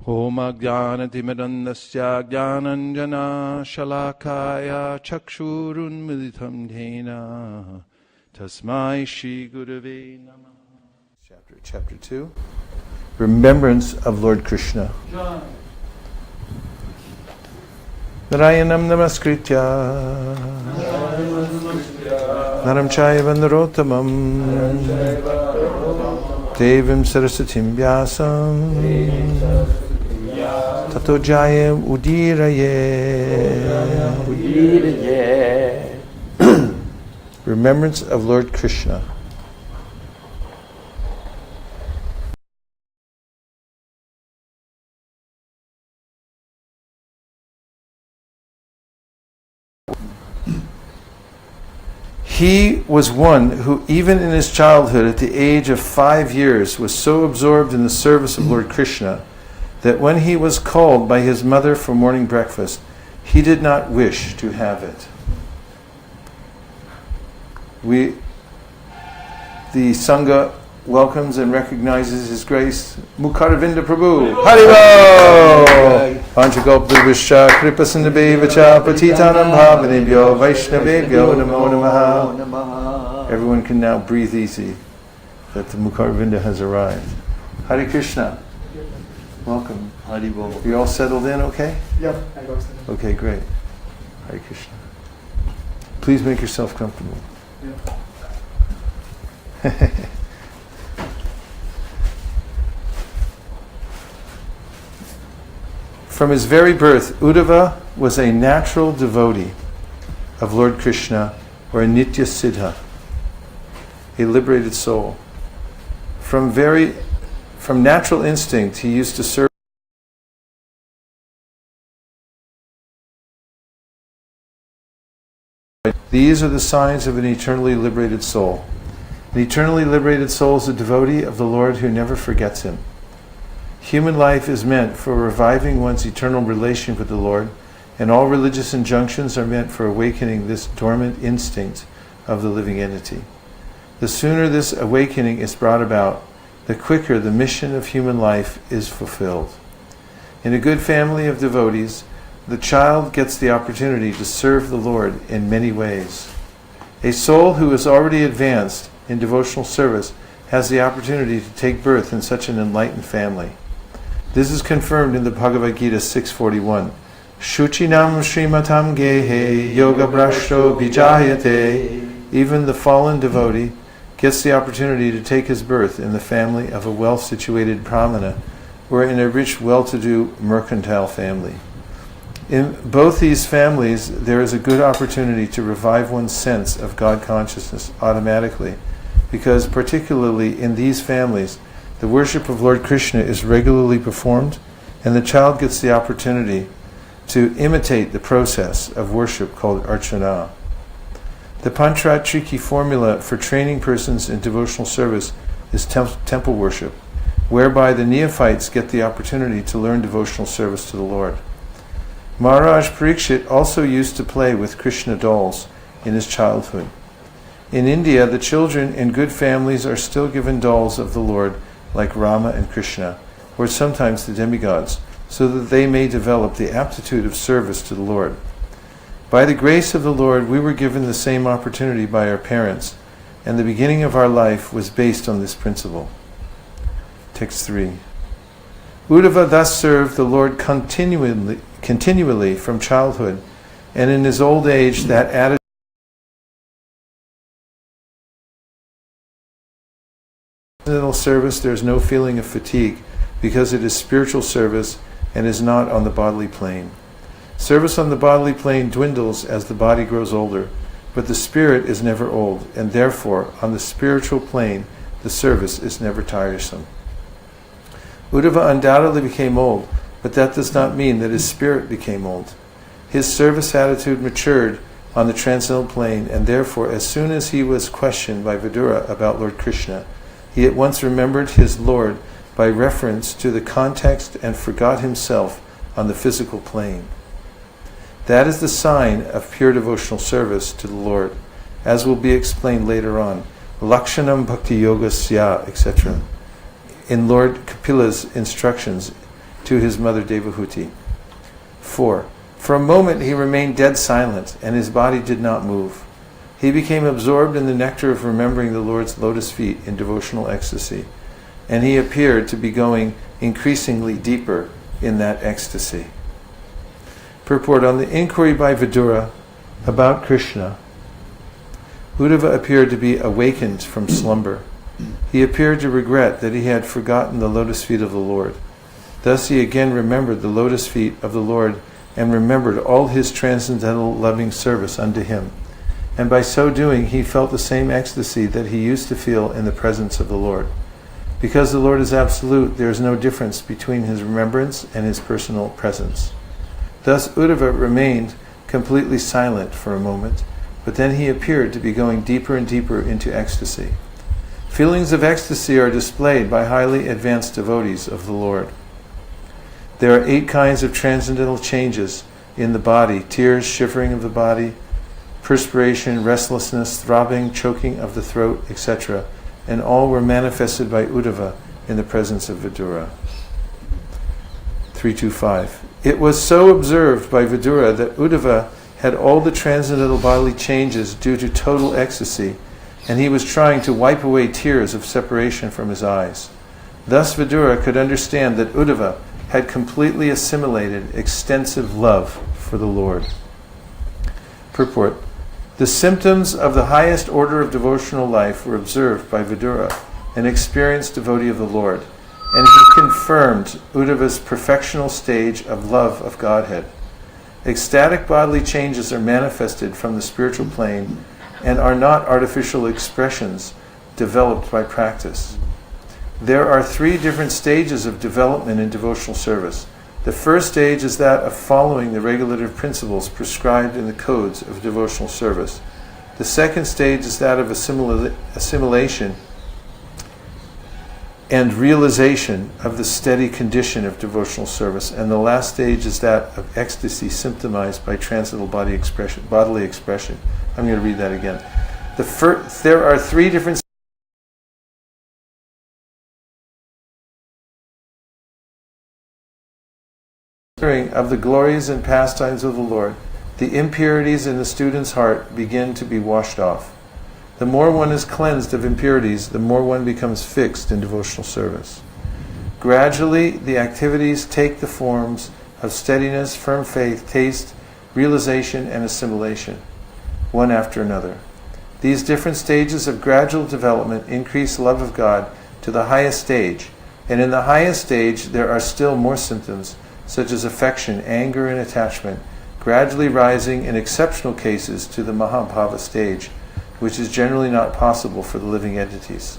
Om Ajnanatimirandasya Jnananjana Shalakaya Chakshurunmilitam Dhena Tasmai Shri Gurave Namah. Chapter 2. Remembrance of Lord Krishna. Narayanam Namaskritya Naram Chaiva Narottamam Devim Sarasatim Vyasam Tato Jayam Udiraye. Remembrance of Lord Krishna. He was one who, even in his childhood, at the age of 5 years, was so absorbed in the service of Lord Krishna that when he was called by his mother for morning breakfast, he did not wish to have it. The Sangha welcomes and recognizes His Grace Mukaravinda Prabhu. Haribo! Panchagopurvishya Kripasindhabevacha Patitanam Bhavanebhyo Vaishnavebhyo Namo Namaha. Everyone can now breathe easy that the Mukaravinda has arrived. Hare Krishna. Welcome. Haribo. You all settled in okay? Yep, I got settled. Okay, great. Hare Krishna. Please make yourself comfortable. Yeah. From his very birth, Uddhava was a natural devotee of Lord Krishna, or a Nitya Siddha, a liberated soul. From natural instinct, he used to serve. These are the signs of an eternally liberated soul. An eternally liberated soul is a devotee of the Lord who never forgets him. Human life is meant for reviving one's eternal relation with the Lord, and all religious injunctions are meant for awakening this dormant instinct of the living entity. The sooner this awakening is brought about, the quicker the mission of human life is fulfilled. In a good family of devotees, the child gets the opportunity to serve the Lord in many ways. A soul who is already advanced in devotional service has the opportunity to take birth in such an enlightened family. This is confirmed in the Bhagavad Gita 6:41. Shuchinam Srimatam Gehe Yoga Brashto Bijayate. Even the fallen devotee gets the opportunity to take his birth in the family of a well-situated brahmana or in a rich, well-to-do mercantile family. In both these families, there is a good opportunity to revive one's sense of God consciousness automatically, because particularly in these families, the worship of Lord Krishna is regularly performed, and the child gets the opportunity to imitate the process of worship called archana. The Pantratriki formula for training persons in devotional service is temple worship, whereby the neophytes get the opportunity to learn devotional service to the Lord. Maharaj Parikshit also used to play with Krishna dolls in his childhood. In India, the children in good families are still given dolls of the Lord, like Rama and Krishna, or sometimes the demigods, so that they may develop the aptitude of service to the Lord. By the grace of the Lord, we were given the same opportunity by our parents, and the beginning of our life was based on this principle. Text 3. Uddhava thus served the Lord continually from childhood, and in his old age that attitude service, there is no feeling of fatigue, because it is spiritual service and is not on the bodily plane. Service on the bodily plane dwindles as the body grows older, but the spirit is never old, and therefore on the spiritual plane the service is never tiresome. Uddhava undoubtedly became old, but that does not mean that his spirit became old. His service attitude matured on the transcendental plane, and therefore as soon as he was questioned by Vidura about Lord Krishna, he at once remembered his Lord by reference to the context and forgot himself on the physical plane. That is the sign of pure devotional service to the Lord, as will be explained later on. Lakshanam Bhakti Yoga Sya, etc. in Lord Kapila's instructions to his mother Devahuti. 4. For a moment he remained dead silent, and his body did not move. He became absorbed in the nectar of remembering the Lord's lotus feet in devotional ecstasy, and he appeared to be going increasingly deeper in that ecstasy. Purport: on the inquiry by Vidura about Krishna, Uddhava appeared to be awakened from slumber. He appeared to regret that he had forgotten the lotus feet of the Lord. Thus he again remembered the lotus feet of the Lord and remembered all his transcendental loving service unto him. And by so doing he felt the same ecstasy that he used to feel in the presence of the Lord. Because the Lord is absolute, there is no difference between his remembrance and his personal presence. Thus Uddhava remained completely silent for a moment, but then he appeared to be going deeper and deeper into ecstasy. Feelings of ecstasy are displayed by highly advanced devotees of the Lord. There are 8 kinds of transcendental changes in the body: tears, shivering of the body, perspiration, restlessness, throbbing, choking of the throat, etc. And all were manifested by Uddhava in the presence of Vidura. 325. It was so observed by Vidura that Uddhava had all the transcendental bodily changes due to total ecstasy, and he was trying to wipe away tears of separation from his eyes. Thus Vidura could understand that Uddhava had completely assimilated extensive love for the Lord. Purport: the symptoms of the highest order of devotional life were observed by Vidura, an experienced devotee of the Lord, and he confirmed Uddhava's perfectional stage of love of Godhead. Ecstatic bodily changes are manifested from the spiritual plane and are not artificial expressions developed by practice. There are 3 different stages of development in devotional service. The first stage is that of following the regulative principles prescribed in the codes of devotional service. The second stage is that of assimilation and realization of the steady condition of devotional service. And the last stage is that of ecstasy symptomized by transcendental bodily expression. I'm going to read that again. There are 3 different of the glories and pastimes of the Lord. The impurities in the student's heart begin to be washed off. The more one is cleansed of impurities, the more one becomes fixed in devotional service. Gradually, the activities take the forms of steadiness, firm faith, taste, realization, and assimilation, one after another. These different stages of gradual development increase love of God to the highest stage, and in the highest stage there are still more symptoms, such as affection, anger, and attachment, gradually rising in exceptional cases to the Mahabhava stage, which is generally not possible for the living entities.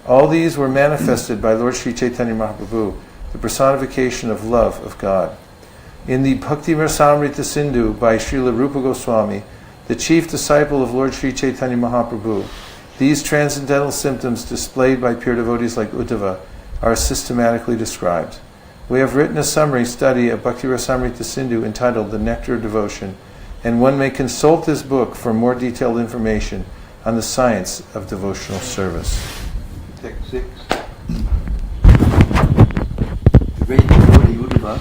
All these were manifested by Lord Sri Chaitanya Mahaprabhu, the personification of love of God. In the Bhakti Rasamrita Sindhu by Srila Rupa Goswami, the chief disciple of Lord Sri Chaitanya Mahaprabhu, these transcendental symptoms displayed by pure devotees like Uddhava are systematically described. We have written a summary study of Bhakti Rasamrita Sindhu entitled The Nectar of Devotion, and one may consult this book for more detailed information on the science of devotional service. Text 6. The great devotee Uddhava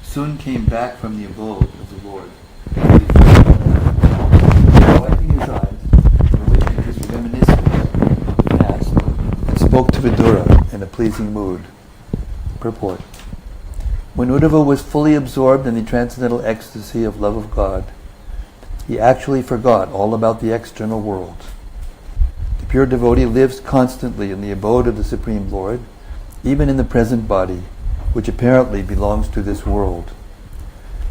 soon came back from the abode of the Lord. Wiping his eyes, relating his reminiscences of the past, and spoke to Vidura in a pleasing mood. Purport: when Uddhava was fully absorbed in the transcendental ecstasy of love of God, he actually forgot all about the external world. The pure devotee lives constantly in the abode of the Supreme Lord, even in the present body, which apparently belongs to this world.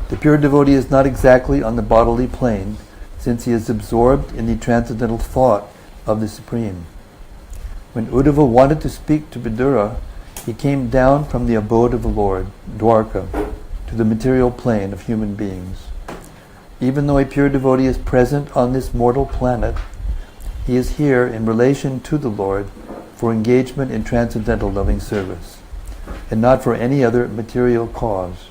The pure devotee is not exactly on the bodily plane, since he is absorbed in the transcendental thought of the Supreme. When Uddhava wanted to speak to Vidura, he came down from the abode of the Lord, Dwarka, to the material plane of human beings. Even though a pure devotee is present on this mortal planet, he is here in relation to the Lord for engagement in transcendental loving service, and not for any other material cause.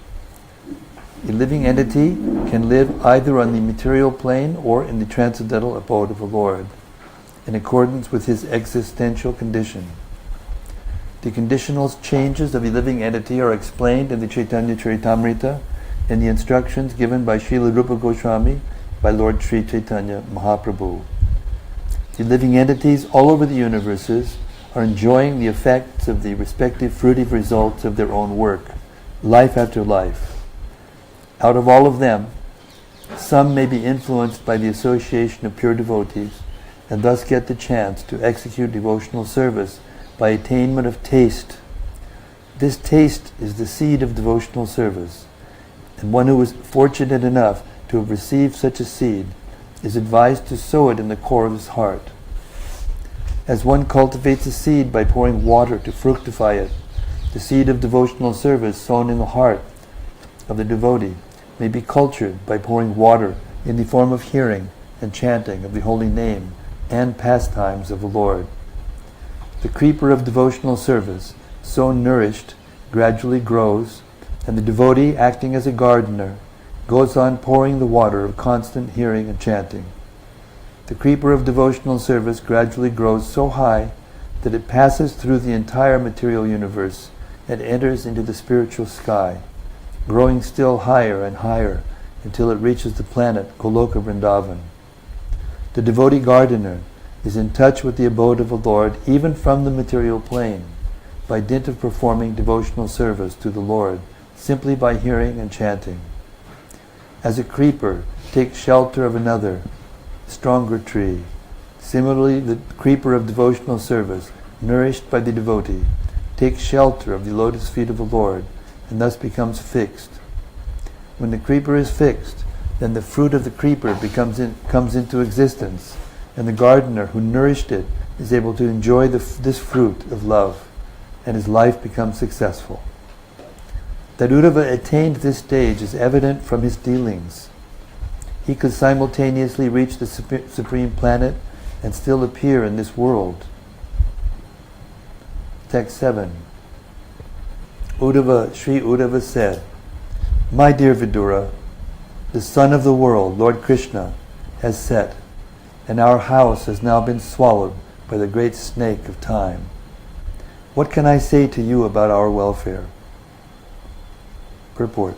A living entity can live either on the material plane or in the transcendental abode of the Lord, in accordance with his existential condition. The conditional changes of the living entity are explained in the Chaitanya Charitamrita in the instructions given by Srila Rupa Goswami by Lord Sri Chaitanya Mahaprabhu. The living entities all over the universes are enjoying the effects of the respective fruitive results of their own work, life after life. Out of all of them, some may be influenced by the association of pure devotees and thus get the chance to execute devotional service by attainment of taste. This taste is the seed of devotional service, and one who is fortunate enough to have received such a seed is advised to sow it in the core of his heart. As one cultivates a seed by pouring water to fructify it, the seed of devotional service sown in the heart of the devotee may be cultured by pouring water in the form of hearing and chanting of the holy name and pastimes of the Lord. The creeper of devotional service, so nourished, gradually grows, and the devotee, acting as a gardener, goes on pouring the water of constant hearing and chanting. The creeper of devotional service gradually grows so high that it passes through the entire material universe and enters into the spiritual sky, growing still higher and higher until it reaches the planet Goloka Vrindavan. The devotee gardener is in touch with the abode of the Lord even from the material plane, by dint of performing devotional service to the Lord simply by hearing and chanting. As a creeper takes shelter of another, stronger tree, similarly the creeper of devotional service, nourished by the devotee, takes shelter of the lotus feet of the Lord and thus becomes fixed. When the creeper is fixed, then the fruit of the creeper comes into existence, and the gardener who nourished it is able to enjoy this fruit of love, and his life becomes successful. That Uddhava attained this stage is evident from his dealings. He could simultaneously reach the supreme planet and still appear in this world. Text 7. Sri Uddhava said, "My dear Vidura, the sun of the world, Lord Krishna, has set, and our house has now been swallowed by the great snake of time. What can I say to you about our welfare?" Purport.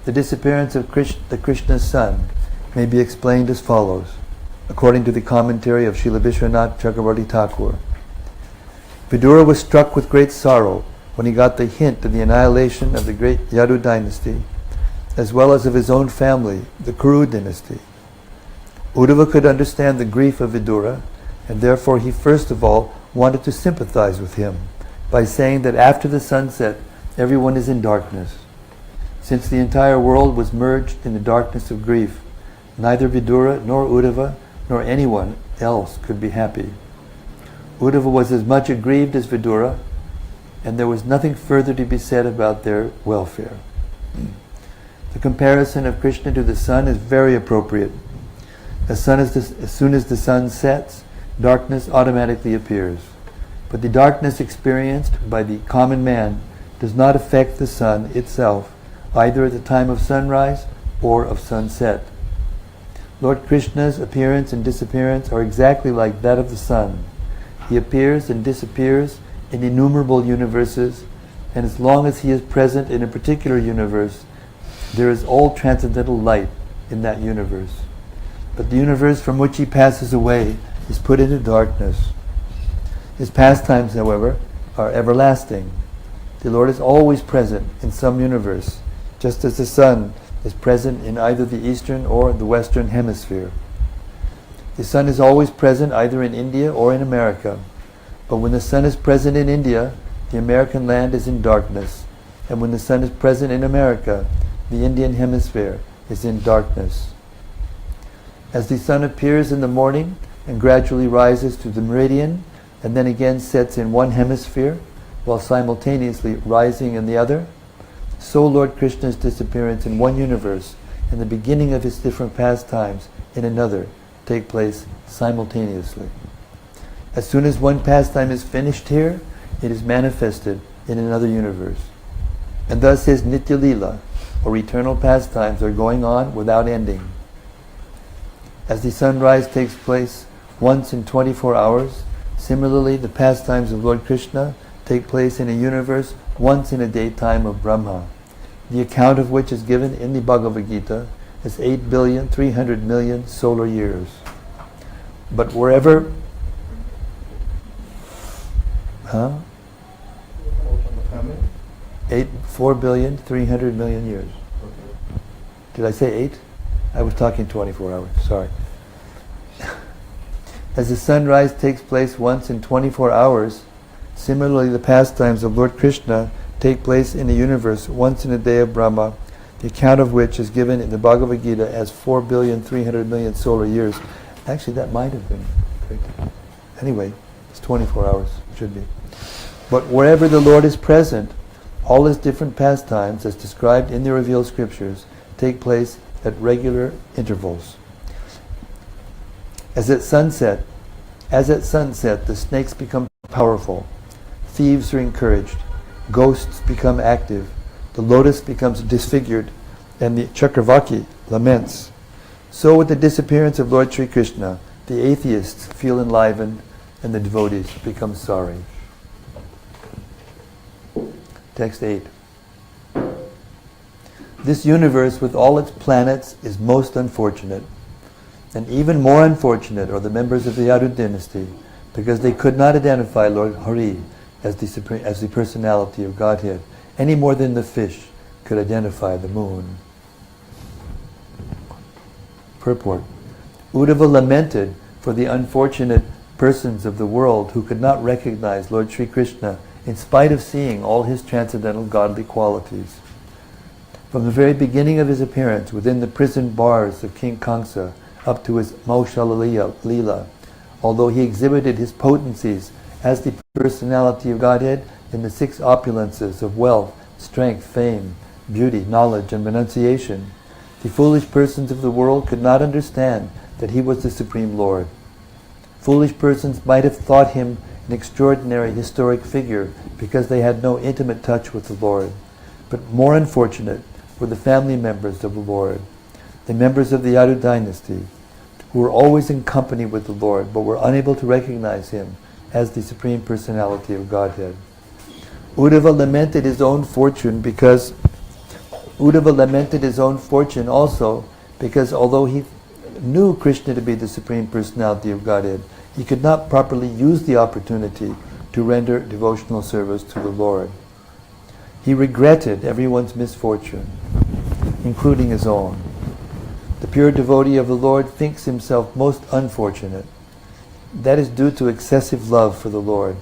The disappearance of Krishna's sun may be explained as follows, according to the commentary of Srila Vishwanath Chakravarti Thakur. Vidura was struck with great sorrow when he got the hint of the annihilation of the great Yadu dynasty, as well as of his own family, the Kuru dynasty. Uddhava could understand the grief of Vidura, and therefore he first of all wanted to sympathize with him by saying that after the sunset everyone is in darkness. Since the entire world was merged in the darkness of grief, neither Vidura nor Uddhava nor anyone else could be happy. Uddhava was as much aggrieved as Vidura, and there was nothing further to be said about their welfare. The comparison of Krishna to the sun is very appropriate. As soon as the sun sets, darkness automatically appears. But the darkness experienced by the common man does not affect the sun itself, either at the time of sunrise or of sunset. Lord Krishna's appearance and disappearance are exactly like that of the sun. He appears and disappears in innumerable universes, and as long as he is present in a particular universe, there is all transcendental light in that universe. But the universe from which he passes away is put into darkness. His pastimes, however, are everlasting. The Lord is always present in some universe, just as the sun is present in either the eastern or the western hemisphere. The sun is always present either in India or in America. But when the sun is present in India, the American land is in darkness. And when the sun is present in America, the Indian hemisphere is in darkness. As the sun appears in the morning and gradually rises to the meridian, and then again sets in one hemisphere, while simultaneously rising in the other, so Lord Krishna's disappearance in one universe and the beginning of his different pastimes in another take place simultaneously. As soon as one pastime is finished here, it is manifested in another universe. And thus his Nitya Lila, or eternal pastimes, are going on without ending. As the sunrise takes place once in 24 hours, similarly the pastimes of Lord Krishna take place in a universe once in a daytime of Brahma, the account of which is given in the Bhagavad Gita as 8,300,000,000 solar years. But wherever 4,300,000,000 years. Did I say 8? I was talking 24 hours, sorry. As the sunrise takes place once in 24 hours, similarly the pastimes of Lord Krishna take place in the universe once in a day of Brahma, the account of which is given in the Bhagavad Gita as 4,300,000,000 solar years. Actually, that might have been correct. Anyway, it's 24 hours, should be. But wherever the Lord is present, all his different pastimes, as described in the revealed scriptures, take place at regular intervals. As at sunset, the snakes become powerful, thieves are encouraged, ghosts become active, the lotus becomes disfigured, and the Chakravarti laments. So with the disappearance of Lord Sri Krishna, the atheists feel enlivened and the devotees become sorry. Text 8. This universe with all its planets is most unfortunate. And even more unfortunate are the members of the Yadu dynasty, because they could not identify Lord Hari as the personality of Godhead, any more than the fish could identify the moon. Purport. Uddhava lamented for the unfortunate persons of the world who could not recognize Lord Sri Krishna in spite of seeing all his transcendental godly qualities. From the very beginning of his appearance within the prison bars of King Kamsa up to his Maushala Leela, although he exhibited his potencies as the personality of Godhead in the 6 opulences of wealth, strength, fame, beauty, knowledge, and renunciation, the foolish persons of the world could not understand that he was the Supreme Lord. Foolish persons might have thought him an extraordinary historic figure because they had no intimate touch with the Lord. But more unfortunate were the family members of the Lord, the members of the Yadu dynasty, who were always in company with the Lord but were unable to recognize him as the Supreme Personality of Godhead. Uddhava lamented his own fortune also because although he knew Krishna to be the Supreme Personality of Godhead, he could not properly use the opportunity to render devotional service to the Lord. He regretted everyone's misfortune, including his own. The pure devotee of the Lord thinks himself most unfortunate. That is due to excessive love for the Lord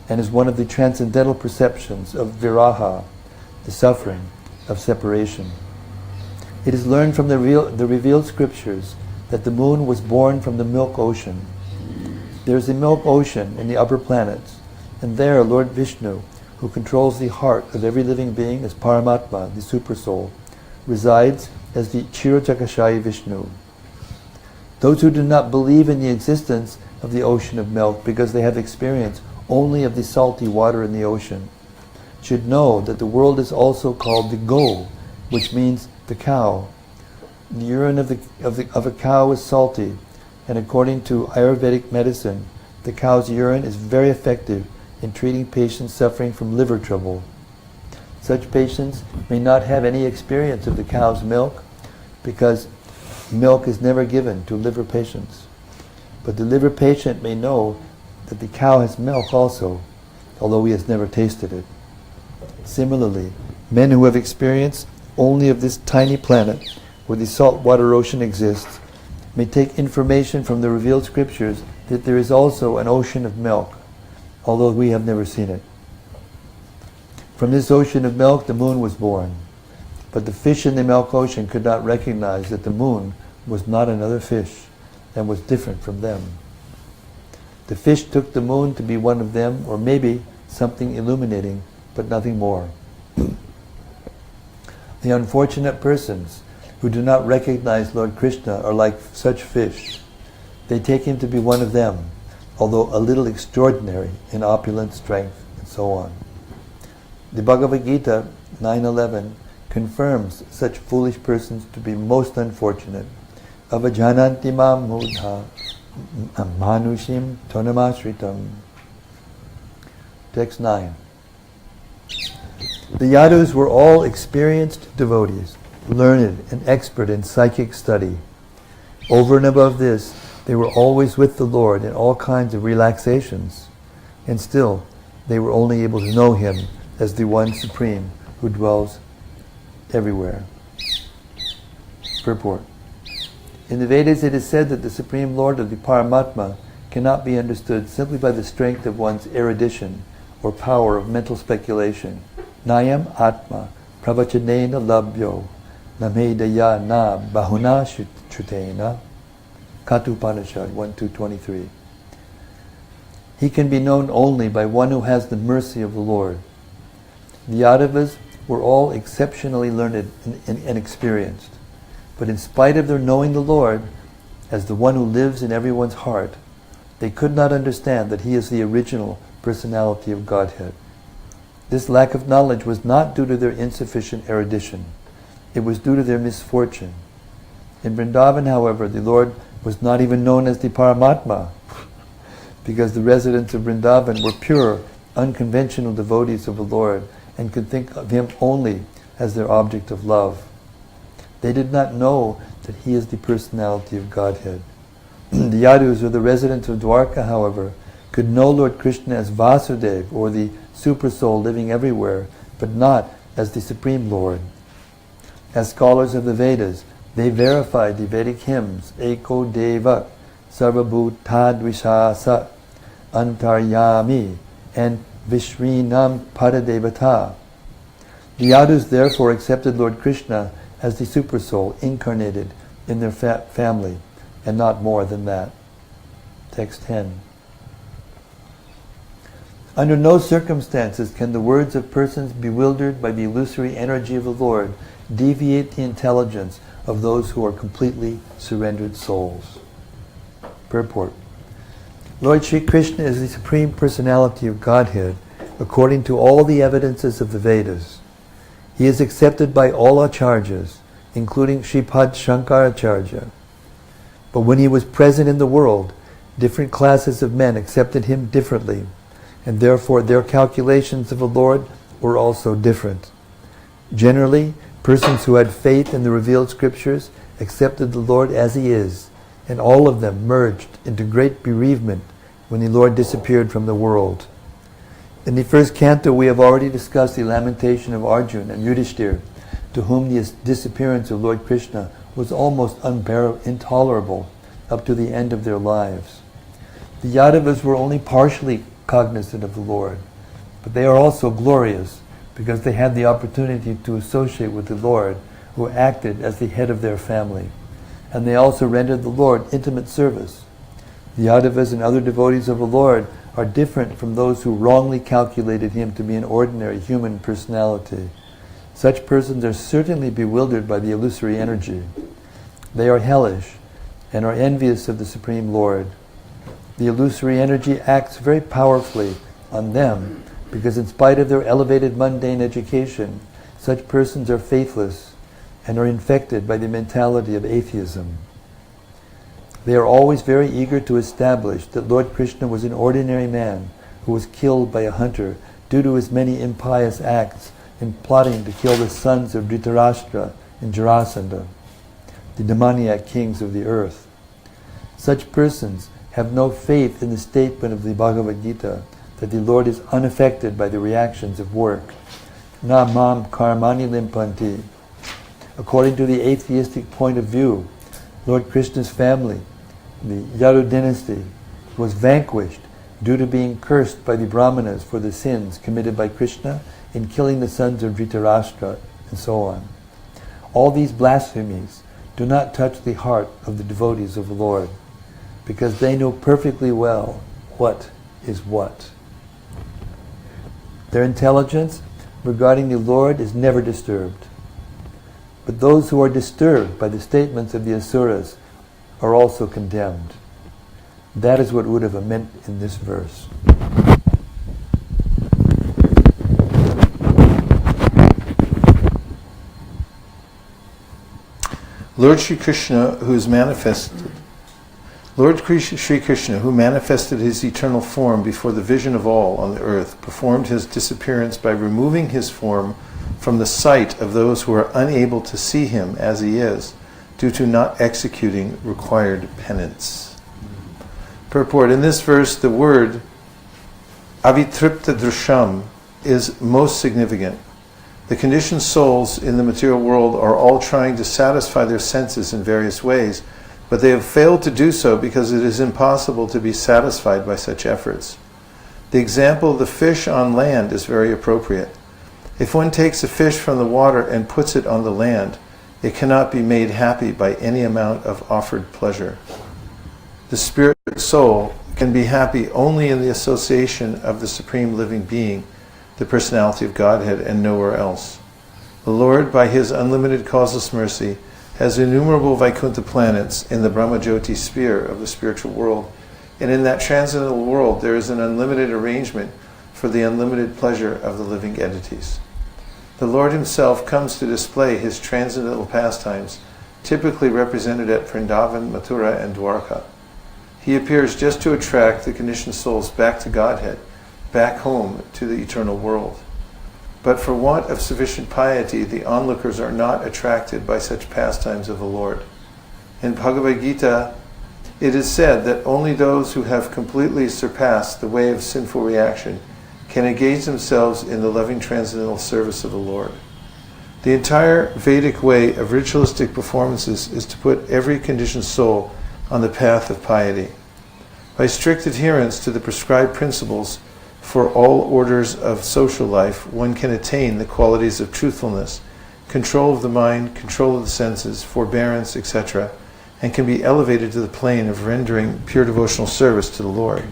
and is one of the transcendental perceptions of viraha, the suffering of separation. It is learned from the revealed scriptures that the moon was born from the milk ocean. There is a milk ocean in the upper planets, and there Lord Vishnu, who controls the heart of every living being as Paramatma, the Supersoul, resides as the Chirajakashayi Vishnu. Those who do not believe in the existence of the ocean of milk because they have experience only of the salty water in the ocean should know that the world is also called the Go, which means the cow. The urine of a cow is salty, and according to Ayurvedic medicine, the cow's urine is very effective in treating patients suffering from liver trouble. Such patients may not have any experience of the cow's milk because milk is never given to liver patients. But the liver patient may know that the cow has milk also, although he has never tasted it. Similarly, men who have experience only of this tiny planet where the saltwater ocean exists may take information from the revealed scriptures that there is also an ocean of milk, although we have never seen it. From this ocean of milk the moon was born, but the fish in the milk ocean could not recognize that the moon was not another fish and was different from them. The fish took the moon to be one of them, or maybe something illuminating, but nothing more. The unfortunate persons who do not recognize Lord Krishna are like such fish. They take him to be one of them, although a little extraordinary in opulent strength, and so on. The Bhagavad Gita 9:11 confirms such foolish persons to be most unfortunate. Avajananti mam mudha manushim tonamashritam. Text 9. The Yadus were all experienced devotees, learned and expert in psychic study. Over and above this, they were always with the Lord in all kinds of relaxations, and still they were only able to know Him as the One Supreme who dwells everywhere. Purport. In the Vedas it is said that the Supreme Lord of the Paramatma cannot be understood simply by the strength of one's erudition or power of mental speculation. Nayam Atma Pravachanena Labhyo Namedaya Na Bahuna Shrutena. Canto 1:2-23. He can be known only by one who has the mercy of the Lord. The Yadavas were all exceptionally learned and experienced, but in spite of their knowing the Lord as the one who lives in everyone's heart, they could not understand that He is the original personality of Godhead. This lack of knowledge was not due to their insufficient erudition. It was due to their misfortune. In Vrindavan, however, the Lord was not even known as the Paramatma, because the residents of Vrindavan were pure, unconventional devotees of the Lord and could think of Him only as their object of love. They did not know that He is the personality of Godhead. The Yadus, or the residents of Dwarka, however, could know Lord Krishna as Vasudeva, or the Super Soul living everywhere, but not as the Supreme Lord. As scholars of the Vedas, they verified the Vedic hymns, Eko Deva, Sarvabhutadvishasa, Antaryami, and Vishrinam Paradevata. The Yadus therefore accepted Lord Krishna as the Super Soul incarnated in their family, and not more than that. Text 10. Under no circumstances can the words of persons bewildered by the illusory energy of the Lord deviate the intelligence of those who are completely surrendered souls. Purport. Lord Sri Krishna is the Supreme Personality of Godhead according to all the evidences of the Vedas. He is accepted by all acharyas, including Sripad Shankaracharya. But when He was present in the world, different classes of men accepted Him differently, and therefore their calculations of the Lord were also different. Generally, persons who had faith in the revealed scriptures accepted the Lord as He is, and all of them merged into great bereavement when the Lord disappeared from the world. In the first canto we have already discussed the lamentation of Arjuna and Yudhishthira, to whom the disappearance of Lord Krishna was almost intolerable up to the end of their lives. The Yadavas were only partially cognizant of the Lord, but they are also glorious because they had the opportunity to associate with the Lord, who acted as the head of their family, and they also rendered the Lord intimate service. The Yadavas and other devotees of the Lord are different from those who wrongly calculated Him to be an ordinary human personality. Such persons are certainly bewildered by the illusory energy. They are hellish and are envious of the Supreme Lord. The illusory energy acts very powerfully on them because in spite of their elevated mundane education, such persons are faithless and are infected by the mentality of atheism. They are always very eager to establish that Lord Krishna was an ordinary man who was killed by a hunter due to his many impious acts in plotting to kill the sons of Dhritarashtra and Jarasandha, the demoniac kings of the earth. Such persons have no faith in the statement of the Bhagavad Gita that the Lord is unaffected by the reactions of work. Na mam karmani limpanti. According to the atheistic point of view, Lord Krishna's family, the Yadu dynasty, was vanquished due to being cursed by the Brahmanas for the sins committed by Krishna in killing the sons of Dhritarashtra, and so on. All these blasphemies do not touch the heart of the devotees of the Lord, because they know perfectly well what is what. Their intelligence regarding the Lord is never disturbed. But those who are disturbed by the statements of the Asuras are also condemned. That is what Uddhava meant in this verse. Lord Sri Krishna, who is manifested Lord Sri Krishna, who manifested his eternal form before the vision of all on the earth, performed his disappearance by removing his form from the sight of those who are unable to see him as he is, due to not executing required penance. Purport: in this verse, the word avitripta drusham is most significant. The conditioned souls in the material world are all trying to satisfy their senses in various ways, but they have failed to do so because it is impossible to be satisfied by such efforts. The example of the fish on land is very appropriate. If one takes a fish from the water and puts it on the land, it cannot be made happy by any amount of offered pleasure. The spirit soul can be happy only in the association of the Supreme Living Being, the Personality of Godhead, and nowhere else. The Lord, by his unlimited causeless mercy, has innumerable Vaikuntha planets in the Brahmajyoti sphere of the spiritual world, and in that transcendental world there is an unlimited arrangement for the unlimited pleasure of the living entities. The Lord himself comes to display his transcendental pastimes, typically represented at Vrindavan, Mathura, and Dwarka. He appears just to attract the conditioned souls back to Godhead, back home to the eternal world. But for want of sufficient piety, the onlookers are not attracted by such pastimes of the Lord. In Bhagavad Gita, it is said that only those who have completely surpassed the way of sinful reaction can engage themselves in the loving transcendental service of the Lord. The entire Vedic way of ritualistic performances is to put every conditioned soul on the path of piety. By strict adherence to the prescribed principles for all orders of social life, one can attain the qualities of truthfulness, control of the mind, control of the senses, forbearance, etc., and can be elevated to the plane of rendering pure devotional service to the Lord.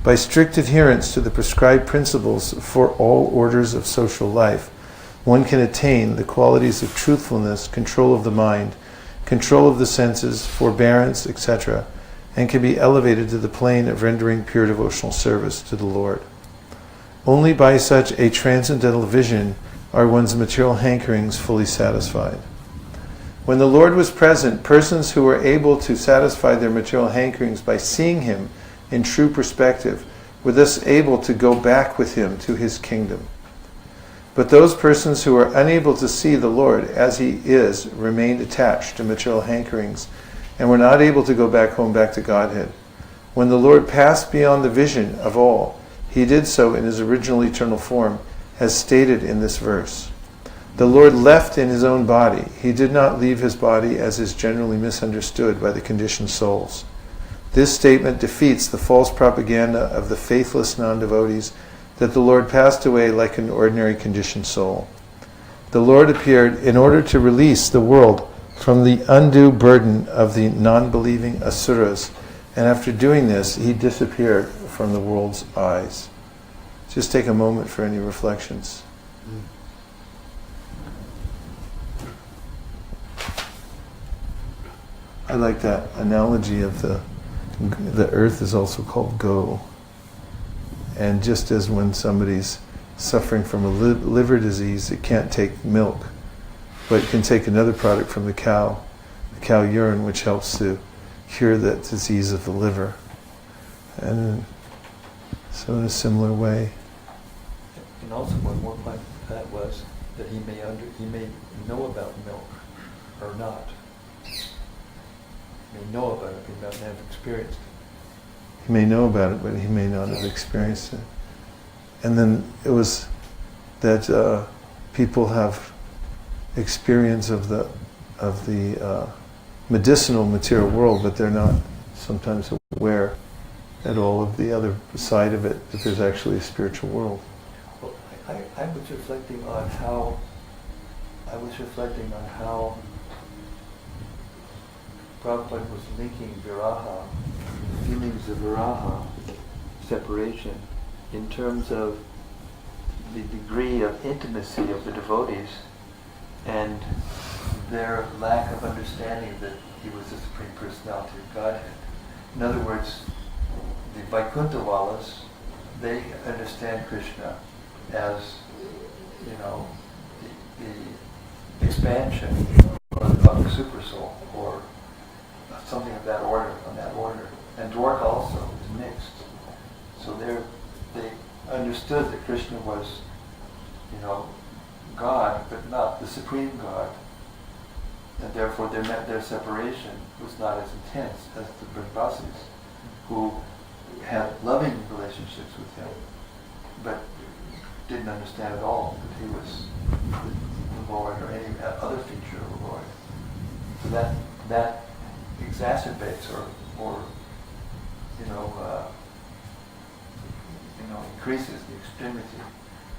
By strict adherence to the prescribed principles for all orders of social life, one can attain the qualities of truthfulness, control of the mind, control of the senses, forbearance, etc., and can be elevated to the plane of rendering pure devotional service to the Lord. Only by such a transcendental vision are one's material hankerings fully satisfied. When the Lord was present, persons who were able to satisfy their material hankerings by seeing him in true perspective were thus able to go back with him to his kingdom. But those persons who are unable to see the Lord as he is remained attached to material hankerings and were not able to go back home, back to Godhead. When the Lord passed beyond the vision of all, he did so in his original eternal form, as stated in this verse. The Lord left in his own body. He did not leave his body, as is generally misunderstood by the conditioned souls. This statement defeats the false propaganda of the faithless non-devotees that the Lord passed away like an ordinary conditioned soul. The Lord appeared in order to release the world from the undue burden of the non-believing asuras, and after doing this, he disappeared from the world's eyes. Just take a moment for any reflections. I like that analogy of the earth is also called go. And just as when somebody's suffering from a liver disease, it can't take milk, but it can take another product from the cow urine, which helps to cure that disease of the liver. And so in a similar way. And also one more point that was that he may know about milk or not. He may know about it, but he may not have experienced it. He may know about it, but he may not have experienced it. And then it was that people have experience of the medicinal material world, but they're not sometimes aware at all of the other side of it, that there's actually a spiritual world. Well, I was reflecting on how Prabhupada was linking viraha, feelings of viraha, separation, in terms of the degree of intimacy of the devotees and their lack of understanding that he was the Supreme Personality of Godhead. In other words, the Vaikunthawalas, they understand Krishna as, the expansion of the super soul, or something of that order, on that order. And Dwarka also is mixed. So they understood that Krishna was, God, but not the supreme God. And therefore their separation was not as intense as the Brajavasis, who had loving relationships with him, but didn't understand at all that he was the Lord or any other feature of the Lord. So that exacerbates or increases the extremity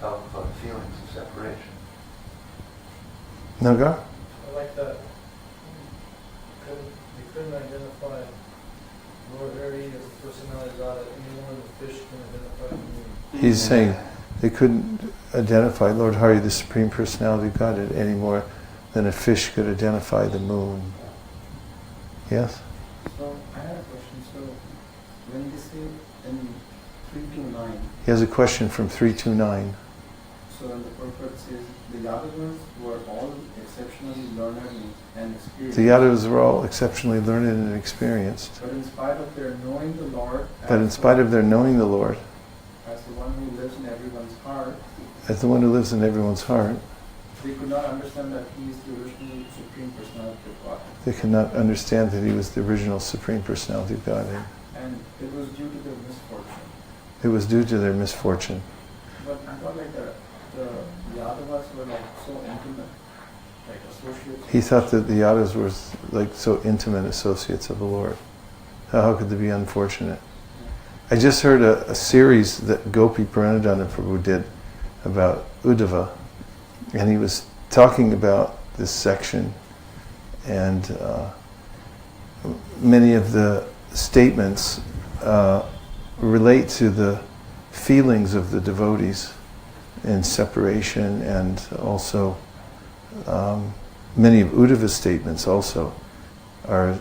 of feelings of separation. Naga? I like that. They couldn't identify Lord Hari as a personality God any more than the fish can identify the moon. He's saying they couldn't identify Lord Hari, the Supreme Personality of Godhead, any more than a fish could identify the moon. Yes? So I have a question. So when they say in 329, He has a question from 329. so when the purport says the Yadavas were all exceptionally learned and experienced. The Yadavas were all exceptionally learned and experienced. But in spite of their knowing the Lord, But in spite of their knowing the Lord, as the one who lives in everyone's heart, as the one who lives in everyone's heart, they could not understand that He is the original Supreme Personality of God. they could not understand that He was the original Supreme Personality of Godhead. And it was due to their misfortune. It was due to their misfortune. But I thought like the Yadavas were like so intimate, like associates. He thought that the Yadavas were like so intimate associates of the Lord. How could they be unfortunate? I just heard a series that Gopi Paranadhana Prabhu did about Uddhava, and he was talking about this section, and many of the statements relate to the feelings of the devotees in separation, and also many of Uddhava's statements also are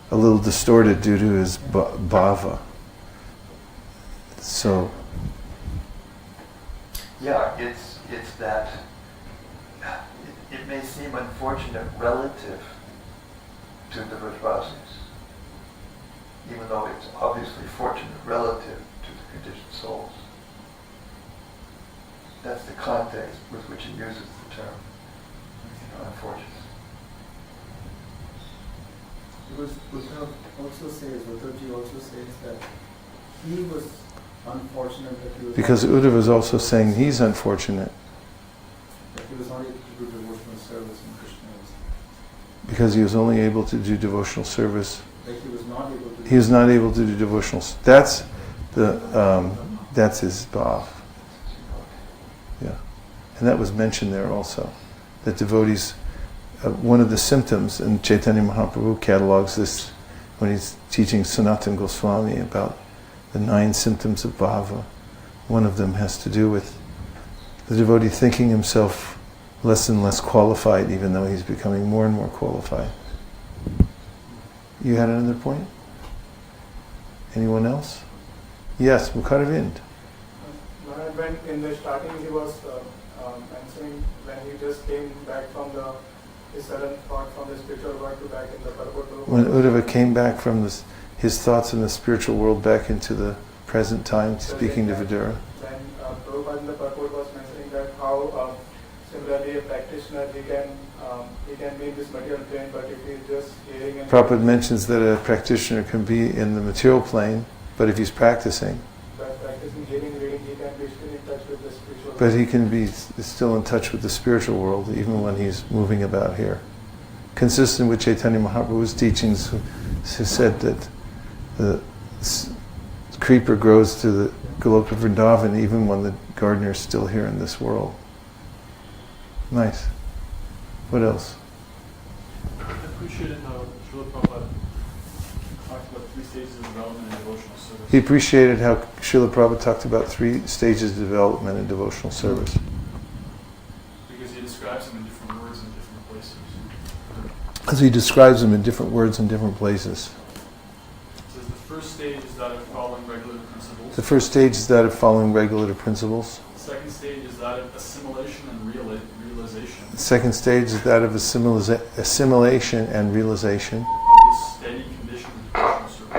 a little distorted due to his bhava. So, Yeah, it's that it may seem unfortunate relative to the Vrajavasis, even though it's obviously fortunate relative to the conditioned souls. That's the context with which he uses the term, unfortunate. Because Uddhav also says, Uddhavji also says that he was unfortunate that he was because Uddhava is also saying he's unfortunate that he was not able to do devotional service in Krishna's. because he was only able to do devotional service. Like he was not able to. He was not able to do devotional. That's his bhav. Yeah, and that was mentioned there also. That devotees, one of the symptoms, and Chaitanya Mahaprabhu catalogs this when he's teaching Sanatana Goswami about the 9 symptoms of bhava. One of them has to do with the devotee thinking himself less and less qualified, even though he's becoming more and more qualified. You had another point? Anyone else? Yes, Mukharavind. When in the starting he was mentioning when he just came back from his sudden thought from the spiritual world to back in the purport. When Uddhava came back from his thoughts in the spiritual world back into the present time, speaking to Vidura. When Prabhupada in the purport was mentioning that how similarly a practitioner he can be in this material plane, but if he's just hearing and Prabhupada mentions that a practitioner can be in the material plane, but if he's practicing, practicing hearing, reading, he can be still in touch with the spiritual but he can be still in touch with the spiritual world even when he's moving about here. Consistent with Chaitanya Mahaprabhu's teachings, who said that the creeper grows to the Goloka Vrindavan even when the gardener is still here in this world. Nice. What else? I appreciated how Srila Prabhupada talked about 3 stages of development in devotional service. He appreciated how Srila Prabhupada talked about 3 stages of development in devotional service. Because he describes them in different words in different places. As he describes them in different words in different places. He says the first stage is that of following regulative principles. The first stage is that of following regulative principles. The second stage is that of assimilation and realization. The second stage is that of assimilation and realization Of the steady condition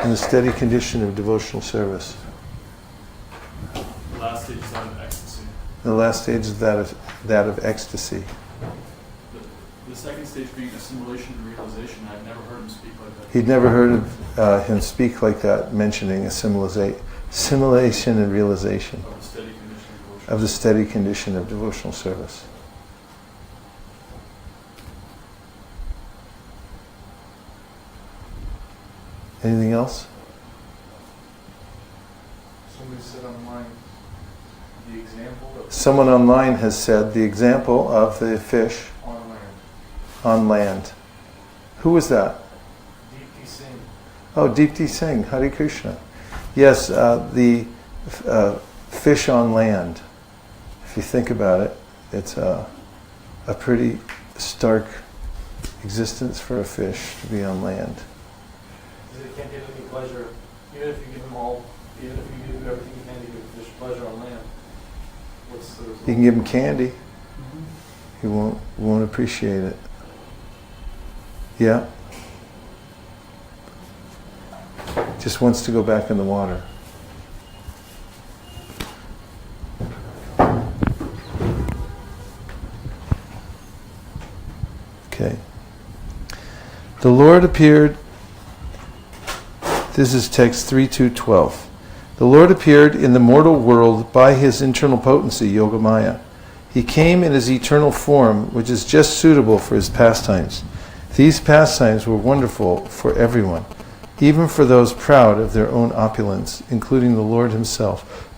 in the steady condition of devotional service. The last stage is that of ecstasy. The last stage is that of ecstasy. The second stage being assimilation and realization. I've never heard him speak like that. He'd never heard of him speak like that, mentioning assimilation and realization Of the steady condition of the steady condition of of devotion. devotional service. Anything else? Somebody said online, the example of Someone online has said the example of the fish on land. on land. Who was that? Deepti Singh. Oh, Deepti Singh, Hare Krishna. Yes, the fish on land. If you think about it, it's a pretty stark existence for a fish to be on land. He can't get any pleasure, even if you give him all, even if you give him everything you can to give fish pleasure on land. What's the result? You can give him candy, he won't appreciate it. Yeah. Just wants to go back in the water. Okay. The Lord appeared. This is text 3.2.12. The Lord appeared in the mortal world by his internal potency, Yogamaya. He came in his eternal form, which is just suitable for his pastimes. These pastimes were wonderful for everyone, even for those proud of their own opulence, including the Lord himself,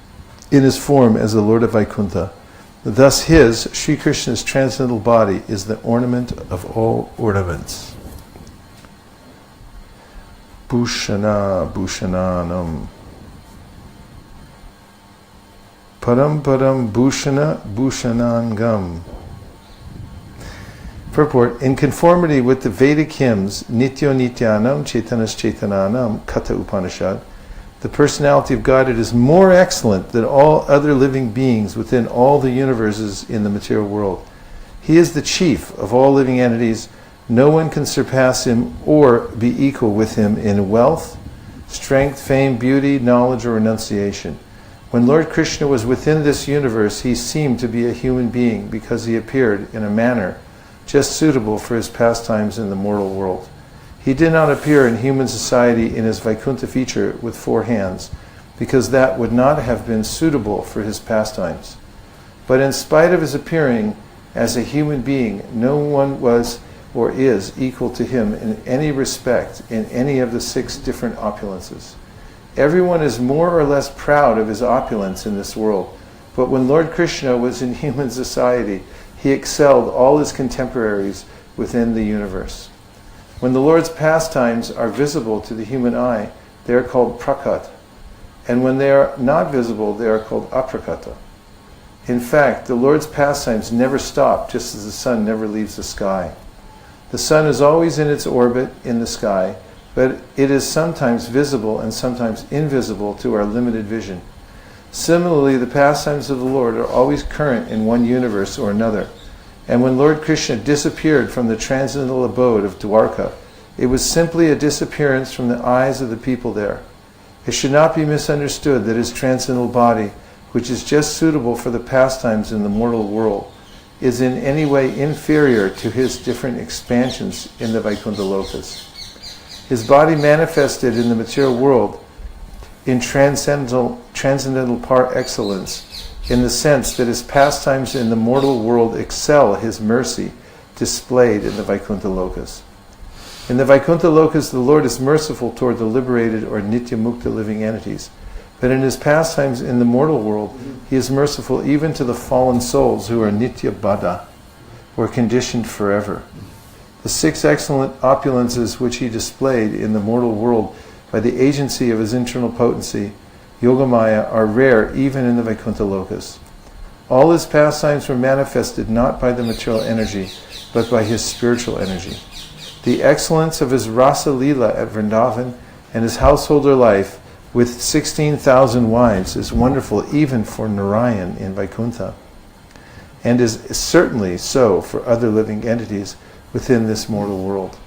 in his form as the Lord of Vaikuntha. Thus his, Sri Krishna's transcendental body, is the ornament of all ornaments. Bhushana Bhushananam. Param Param Bhushana Bhushanangam. Purport: in conformity with the Vedic hymns Nityo Nityanam Chaitanas Chaitananam Katha Upanishad, the personality of God, it is more excellent than all other living beings within all the universes in the material world. He is the chief of all living entities. No one can surpass him or be equal with him in wealth, strength, fame, beauty, knowledge, or renunciation. When Lord Krishna was within this universe, he seemed to be a human being because he appeared in a manner just suitable for his pastimes in the mortal world. He did not appear in human society in his Vaikuntha feature with 4 hands, because that would not have been suitable for his pastimes. But in spite of his appearing as a human being, no one was or is equal to him in any respect in any of the 6 different opulences. Everyone is more or less proud of his opulence in this world, but when Lord Krishna was in human society, he excelled all his contemporaries within the universe. When the Lord's pastimes are visible to the human eye, they are called prakat, and when they are not visible, they are called aprakata. In fact, the Lord's pastimes never stop, just as the sun never leaves the sky. The sun is always in its orbit in the sky, but it is sometimes visible and sometimes invisible to our limited vision. Similarly, the pastimes of the Lord are always current in one universe or another. And when Lord Krishna disappeared from the transcendental abode of Dwarka, it was simply a disappearance from the eyes of the people there. It should not be misunderstood that his transcendental body, which is just suitable for the pastimes in the mortal world, is in any way inferior to his different expansions in the Vaikuntha Lokas. His body manifested in the material world in transcendental par excellence, in the sense that his pastimes in the mortal world excel his mercy displayed in the Vaikuntha Lokas. In the Vaikuntha Lokas, the Lord is merciful toward the liberated or Nitya Mukta living entities. But in his pastimes in the mortal world, he is merciful even to the fallen souls who are Nitya Baddha, or conditioned forever. The 6 excellent opulences which he displayed in the mortal world by the agency of his internal potency, Yogamaya, are rare even in the Vaikuntha Lokas. All his pastimes were manifested not by the material energy, but by his spiritual energy. The excellence of his Rasa Leela at Vrindavan and his householder life with 16,000 wives is wonderful even for Narayan in Vaikuntha, and is certainly so for other living entities within this mortal world.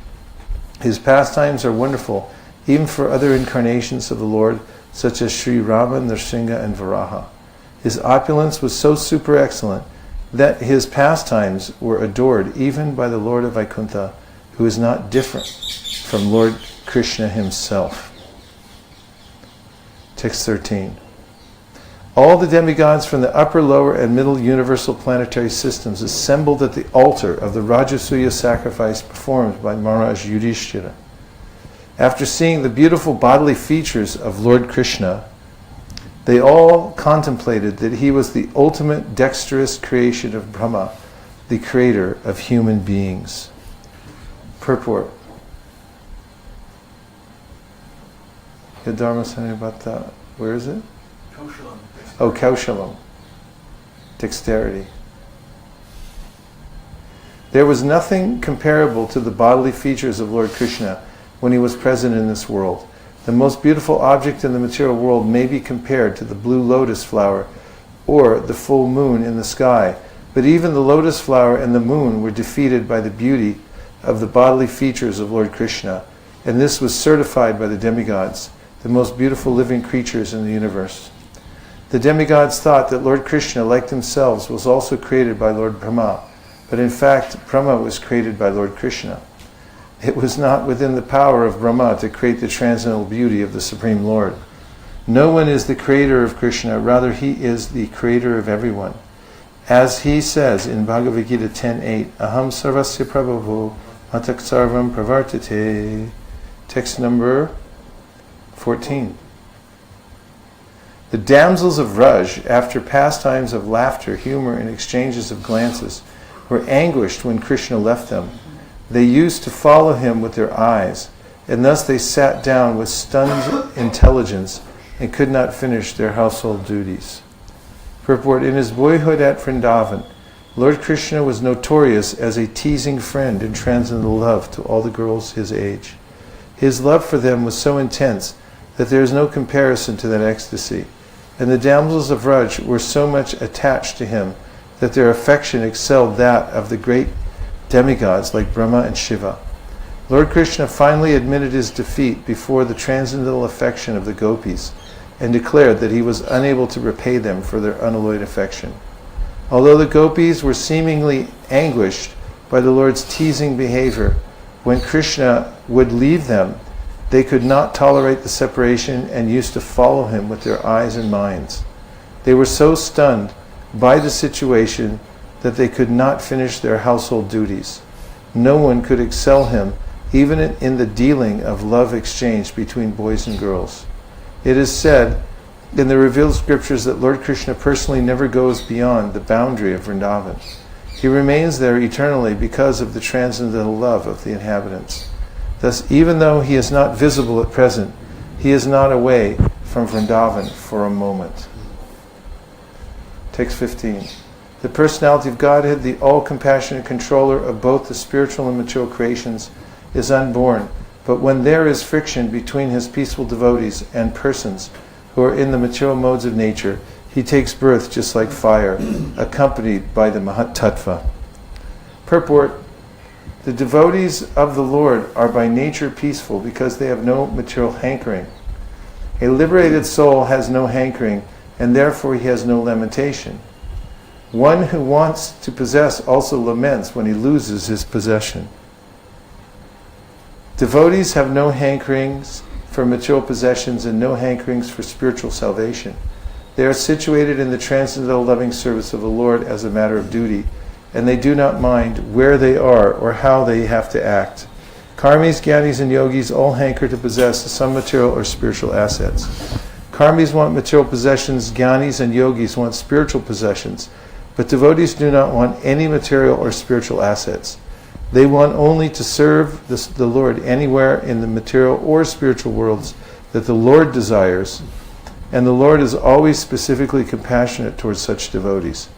His pastimes are wonderful even for other incarnations of the Lord, such as Sri Rama, Nrsimha, and Varaha. His opulence was so super excellent that his pastimes were adored even by the Lord of Vaikuntha, who is not different from Lord Krishna himself. Text 13. All the demigods from the upper, lower, and middle universal planetary systems assembled at the altar of the Rajasuya sacrifice performed by Maharaj Yudhishthira. After seeing the beautiful bodily features of Lord Krishna, they all contemplated that he was the ultimate dexterous creation of Brahma, the creator of human beings. Purport. Yeah, Dharma something about that. Where is it? Kaushalam. Oh, Kaushalam. Dexterity. There was nothing comparable to the bodily features of Lord Krishna when he was present in this world. The most beautiful object in the material world may be compared to the blue lotus flower or the full moon in the sky, but even the lotus flower and the moon were defeated by the beauty of the bodily features of Lord Krishna, and this was certified by the demigods, the most beautiful living creatures in the universe. The demigods thought that Lord Krishna, like themselves, was also created by Lord Brahma, but in fact Brahma was created by Lord Krishna. It was not within the power of Brahma to create the transcendental beauty of the Supreme Lord. No one is the creator of Krishna, rather he is the creator of everyone. As he says in Bhagavad Gita 10.8, Aham sarvasya prabhavo matak sarvam pravartate. Text number 14. The damsels of Raj, after pastimes of laughter, humor, and exchanges of glances, were anguished when Krishna left them. They used to follow him with their eyes, and thus they sat down with stunned intelligence and could not finish their household duties. Purport. In his boyhood at Vrindavan, Lord Krishna was notorious as a teasing friend and transcendental love to all the girls his age. His love for them was so intense that there is no comparison to that ecstasy, and the damsels of Raj were so much attached to him that their affection excelled that of the great demigods like Brahma and Shiva. Lord Krishna finally admitted his defeat before the transcendental affection of the gopis and declared that he was unable to repay them for their unalloyed affection. Although the gopis were seemingly anguished by the Lord's teasing behavior, when Krishna would leave them, they could not tolerate the separation and used to follow him with their eyes and minds. They were so stunned by the situation that they could not finish their household duties. No one could excel him, even in the dealing of love exchange between boys and girls. It is said in the revealed scriptures that Lord Krishna personally never goes beyond the boundary of Vrindavan. He remains there eternally because of the transcendental love of the inhabitants. Thus, even though he is not visible at present, he is not away from Vrindavan for a moment. Text 15. The personality of Godhead, the all-compassionate controller of both the spiritual and material creations, is unborn, but when there is friction between his peaceful devotees and persons who are in the material modes of nature, he takes birth just like fire, accompanied by the Mahat Tattva. Purport. The devotees of the Lord are by nature peaceful because they have no material hankering. A liberated soul has no hankering, and therefore he has no lamentation. One who wants to possess also laments when he loses his possession. Devotees have no hankerings for material possessions and no hankerings for spiritual salvation. They are situated in the transcendental loving service of the Lord as a matter of duty, and they do not mind where they are or how they have to act. Karmis, Gyanis, and Yogis all hanker to possess some material or spiritual assets. Karmis want material possessions, Gyanis and Yogis want spiritual possessions, but devotees do not want any material or spiritual assets. They want only to serve the Lord anywhere in the material or spiritual worlds that the Lord desires, and the Lord is always specifically compassionate towards such devotees.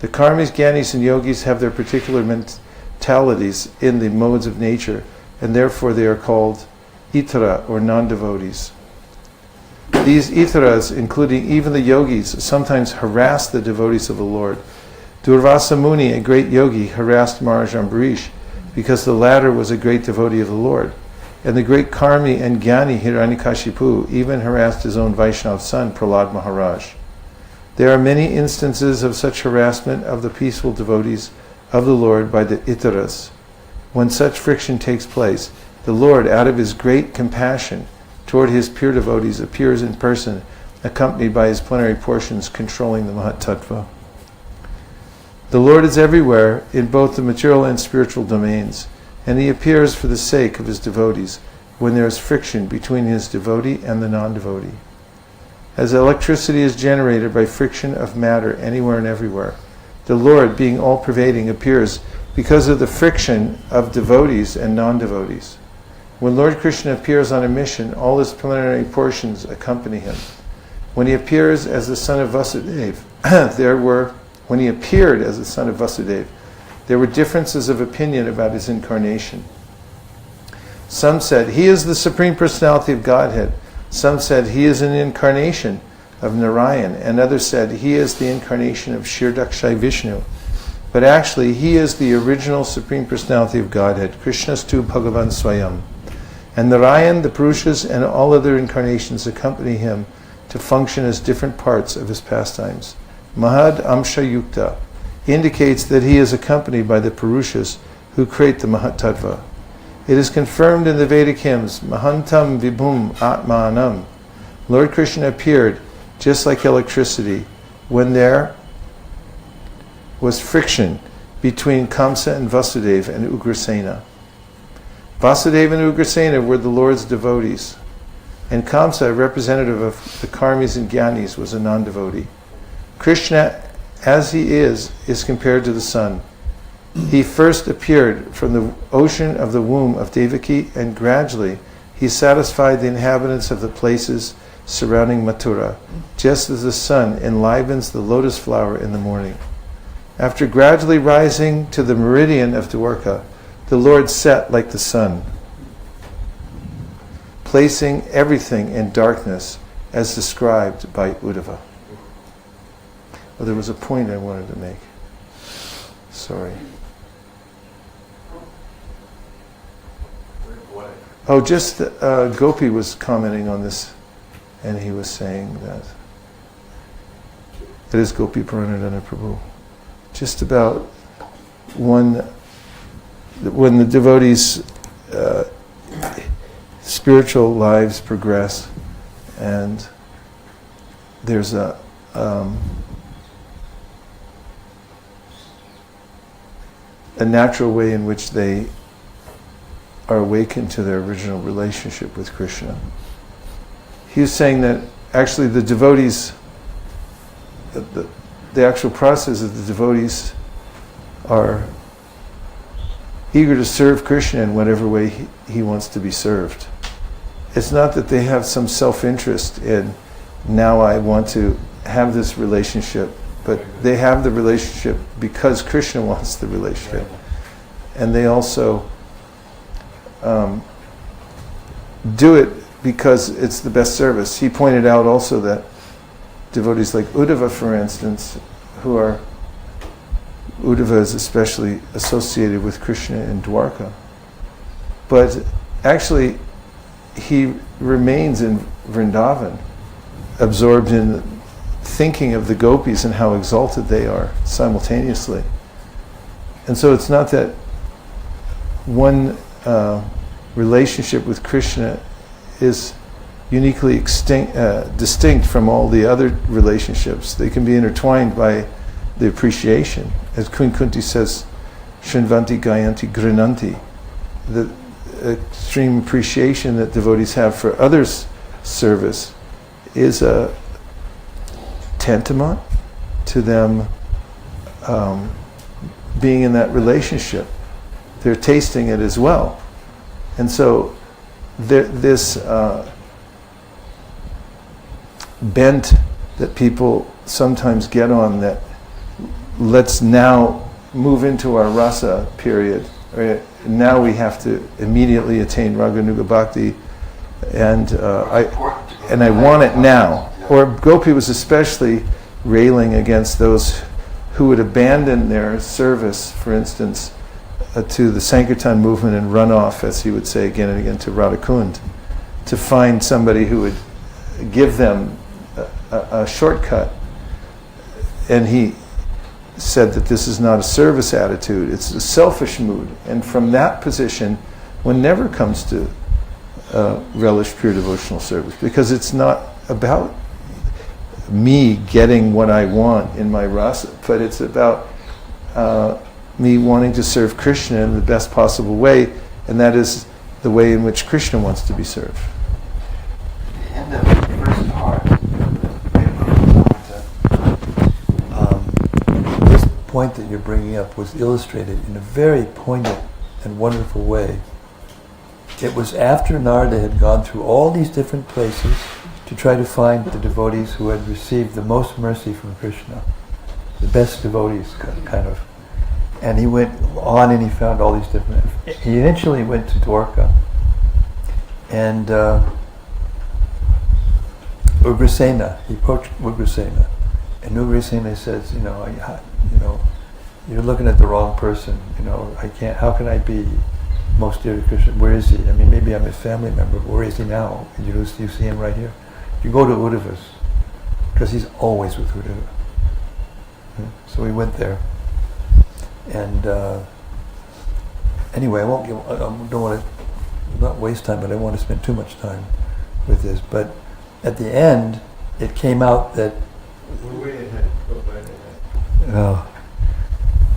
The Karmis, Gyanis, and Yogis have their particular mentalities in the modes of nature, and therefore they are called Itara, or non-devotees. These Itaras, including even the Yogis, sometimes harass the devotees of the Lord. Durvasa Muni, a great yogi, harassed Maharaj Ambarish because the latter was a great devotee of the Lord. and the great Karmi and Gyani Hiranyakashipu even harassed his own Vaishnava son, Prahlad Maharaj. There are many instances of such harassment of the peaceful devotees of the Lord by the Itaras. When such friction takes place, the Lord, out of his great compassion toward his pure devotees, appears in person, accompanied by his plenary portions controlling the Mahatattva. The Lord is everywhere in both the material and spiritual domains, and he appears for the sake of his devotees when there is friction between his devotee and the non-devotee. As electricity is generated by friction of matter anywhere and everywhere, the Lord, being all-pervading, appears because of the friction of devotees and non-devotees. When Lord Krishna appears on a mission, all his preliminary portions accompany him. When he appears as the son of Vasudeva, there were differences of opinion about his incarnation. Some said, he is the Supreme Personality of Godhead. Some said, he is an incarnation of Narayan. And others said, he is the incarnation of Shirdakshay Vishnu. But actually, he is the original Supreme Personality of Godhead, Krishnastu Bhagavan Swayam. And Narayan, the Purushas, and all other incarnations accompany him to function as different parts of his pastimes. Mahad Amsha Yukta indicates that he is accompanied by the Purushas who create the Mahatattva. It is confirmed in the Vedic hymns, Mahantam Vibhum Atmanam. Lord Krishna appeared just like electricity when there was friction between Kamsa and Vasudeva and Ugrasena. Vasudeva and Ugrasena were the Lord's devotees, and Kamsa, a representative of the Karmis and Gyanis, was a non-devotee. Krishna, as he is compared to the sun. He first appeared from the ocean of the womb of Devaki, and gradually he satisfied the inhabitants of the places surrounding Mathura, just as the sun enlivens the lotus flower in the morning. After gradually rising to the meridian of Dwarka, the Lord set like the sun, placing everything in darkness as described by Uddhava. Well, there was a point I wanted to make. Sorry. Oh, just Gopi was commenting on this, and he was saying that it is Gopi Paranadana Prabhu. Just about when the devotees' spiritual lives progress, and there's a natural way in which they are awakened to their original relationship with Krishna. He was saying that actually the devotees, the actual process of the devotees are eager to serve Krishna in whatever way he wants to be served. It's not that they have some self-interest in, now I want to have this relationship, but they have the relationship because Krishna wants the relationship. And they also do it because it's the best service. He pointed out also that devotees like Uddhava, for instance, Uddhava is especially associated with Krishna in Dwarka. But actually, he remains in Vrindavan, absorbed in thinking of the gopis and how exalted they are simultaneously. And so it's not that one relationship with Krishna is uniquely distinct from all the other relationships. They can be intertwined by the appreciation. As Queen Kunti says, Shinvanti Gayanti Grinanti, the extreme appreciation that devotees have for others' service is a tantamount to them being in that relationship. They're tasting it as well. And so this bent that people sometimes get on, that let's now move into our rasa period, right? Now we have to immediately attain Raganuga Bhakti, and I want it now. Or Gopi was especially railing against those who would abandon their service, for instance, to the Sankirtan movement and run off, as he would say again and again, to Radhakund, to find somebody who would give them a shortcut. And he said that this is not a service attitude, it's a selfish mood. And from that position, one never comes to relish pure devotional service, because it's not about me getting what I want in my rasa, but it's about me wanting to serve Krishna in the best possible way, and that is the way in which Krishna wants to be served. In the first part, this point that you're bringing up was illustrated in a very poignant and wonderful way. It was after Narada had gone through all these different places to try to find the devotees who had received the most mercy from Krishna, the best devotees, kind of. And he went on and he found all these different... He eventually went to Dwarka. And Ugrasena, he approached Ugrasena. And Ugrasena says, you're looking at the wrong person. How can I be most dear to Krishna? Where is he? I mean, maybe I'm his family member, but where is he now? You see him right here? You go to Uddhava's, because he's always with Uddhava. So we went there. And anyway, don't want to not waste time, but I don't want to spend too much time with this. But at the end, it came out that... We're way ahead. Go right ahead.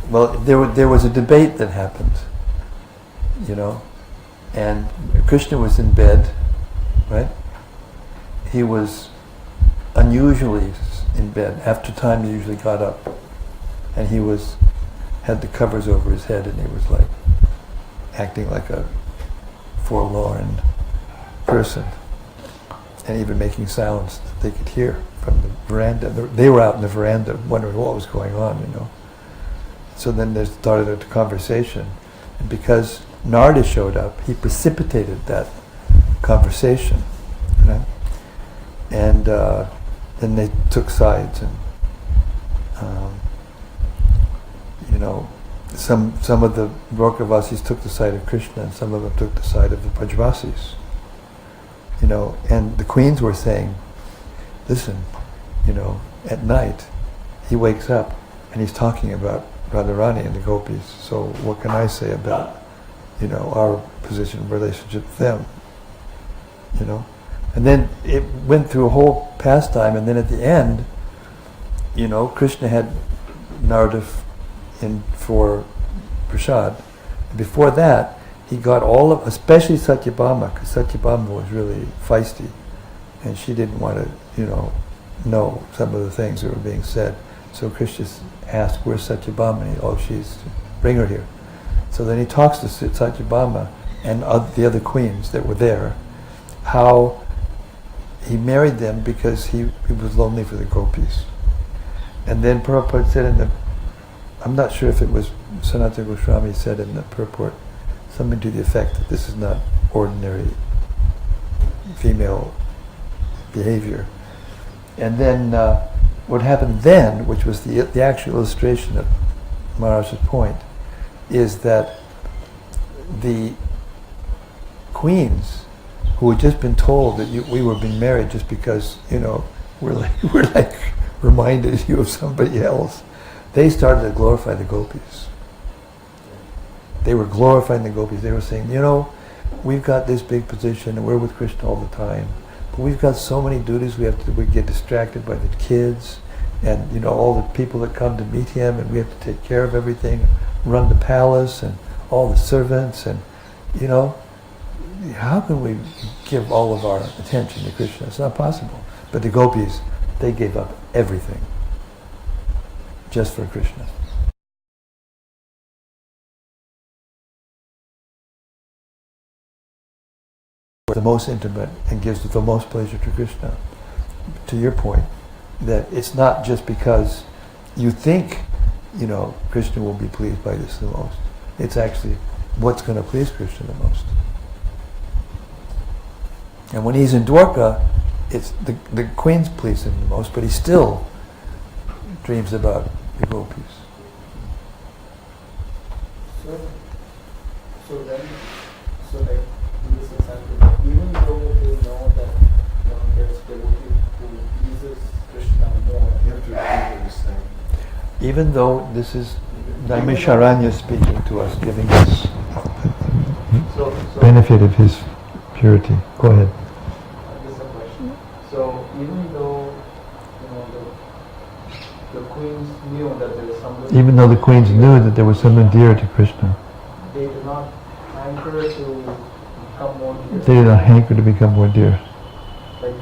Well, there was a debate that happened, and Krishna was in bed, right? He was unusually in bed. After time, he usually got up, and he had the covers over his head, and he was like acting like a forlorn person, and even making sounds that they could hear from the veranda. They were out in the veranda wondering what was going on, So then there started a conversation, and because Narada showed up, he precipitated that conversation, and then they took sides, and some of the Dwarkavasis took the side of Krishna, and some of them took the side of the Brajvasis. And the queens were saying, listen, at night he wakes up and he's talking about Radharani and the gopis. So what can I say about, our position, relationship with them? And then it went through a whole pastime, and then at the end, Krishna had Narada in for prasad. Before that, he got all of, especially Satyabhama, because Satyabhama was really feisty, and she didn't want to, know some of the things that were being said. So Krishna asked, where's Satyabhama? Oh, bring her here. So then he talks to Satyabhama and the other queens that were there, how he married them because he was lonely for the gopis. And then Prabhupada said I'm not sure if it was Sanatana Goswami said in the purport, something to the effect that this is not ordinary female behavior. And then what happened then, which was the actual illustration of Maharaj's point, is that the queens who had just been told that we were being married just because, we're like reminded you of somebody else, they started to glorify the gopis. They were glorifying the gopis. They were saying, we've got this big position and we're with Krishna all the time, but we've got so many duties we get distracted by the kids and all the people that come to meet him, and we have to take care of everything, run the palace and all the servants, and how can we give all of our attention to Krishna? It's not possible. But the gopis, they gave up everything just for Krishna. The most intimate and gives the most pleasure to Krishna. To your point, that it's not just because you think, Krishna will be pleased by this the most. It's actually what's going to please Krishna the most. And when he's in Dwarka, it's the queens please him the most, but he still dreams about the gopis. So So then, so like in this example, even though they know that there's devotee who pleases Krishna more, You have to repeat what he's saying. Even though this is Naimisharanya speaking to us, giving us so benefit of his purity. Go ahead. this is a question. So even though the queens knew that there was somebody, Even though the queens knew that there was someone dear to Krishna, they did not hanker to become more dear. they did not hanker to become more dear. Like,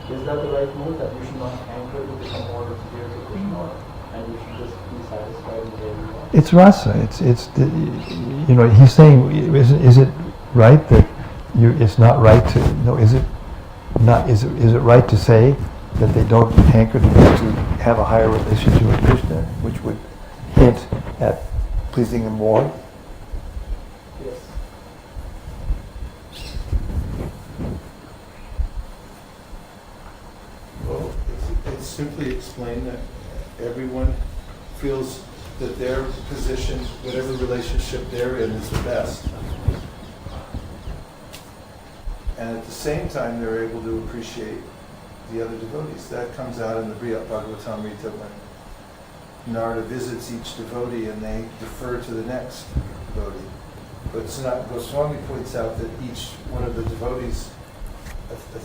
is that the right move, that you should not hanker to become more dear to Krishna, and you should just be satisfied with where you are? It's rasa. He's saying, is it right that it's not right to, no, is it right to say that they don't hanker to have a higher relationship with Krishna, which would hint at pleasing him more? Yes. Well, it's simply explained that everyone feels that their position, whatever relationship they're in, is the best. And at the same time, they're able to appreciate the other devotees. That comes out in the Bhagavatamrita when Narada visits each devotee and they defer to the next devotee. But Sanatana Goswami points out that each one of the devotees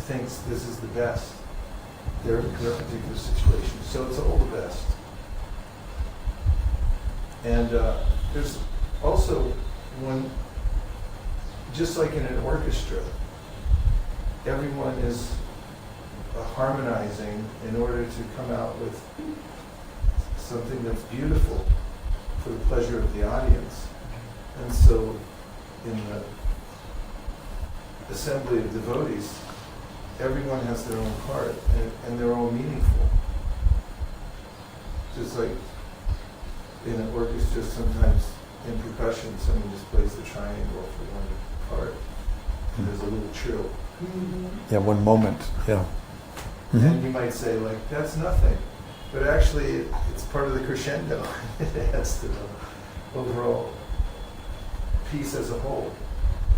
thinks this is the best, their particular situation. So it's all the best. And there's also one, just like in an orchestra, everyone is harmonizing in order to come out with something that's beautiful for the pleasure of the audience. And so in the assembly of devotees, everyone has their own part and they're all meaningful. Just like in an orchestra, sometimes in percussion, someone just plays the triangle for one part, and there's a little trill. Yeah, one moment. Yeah. And you might say, like, that's nothing. But actually, it's part of the crescendo. It adds to the overall piece as a whole.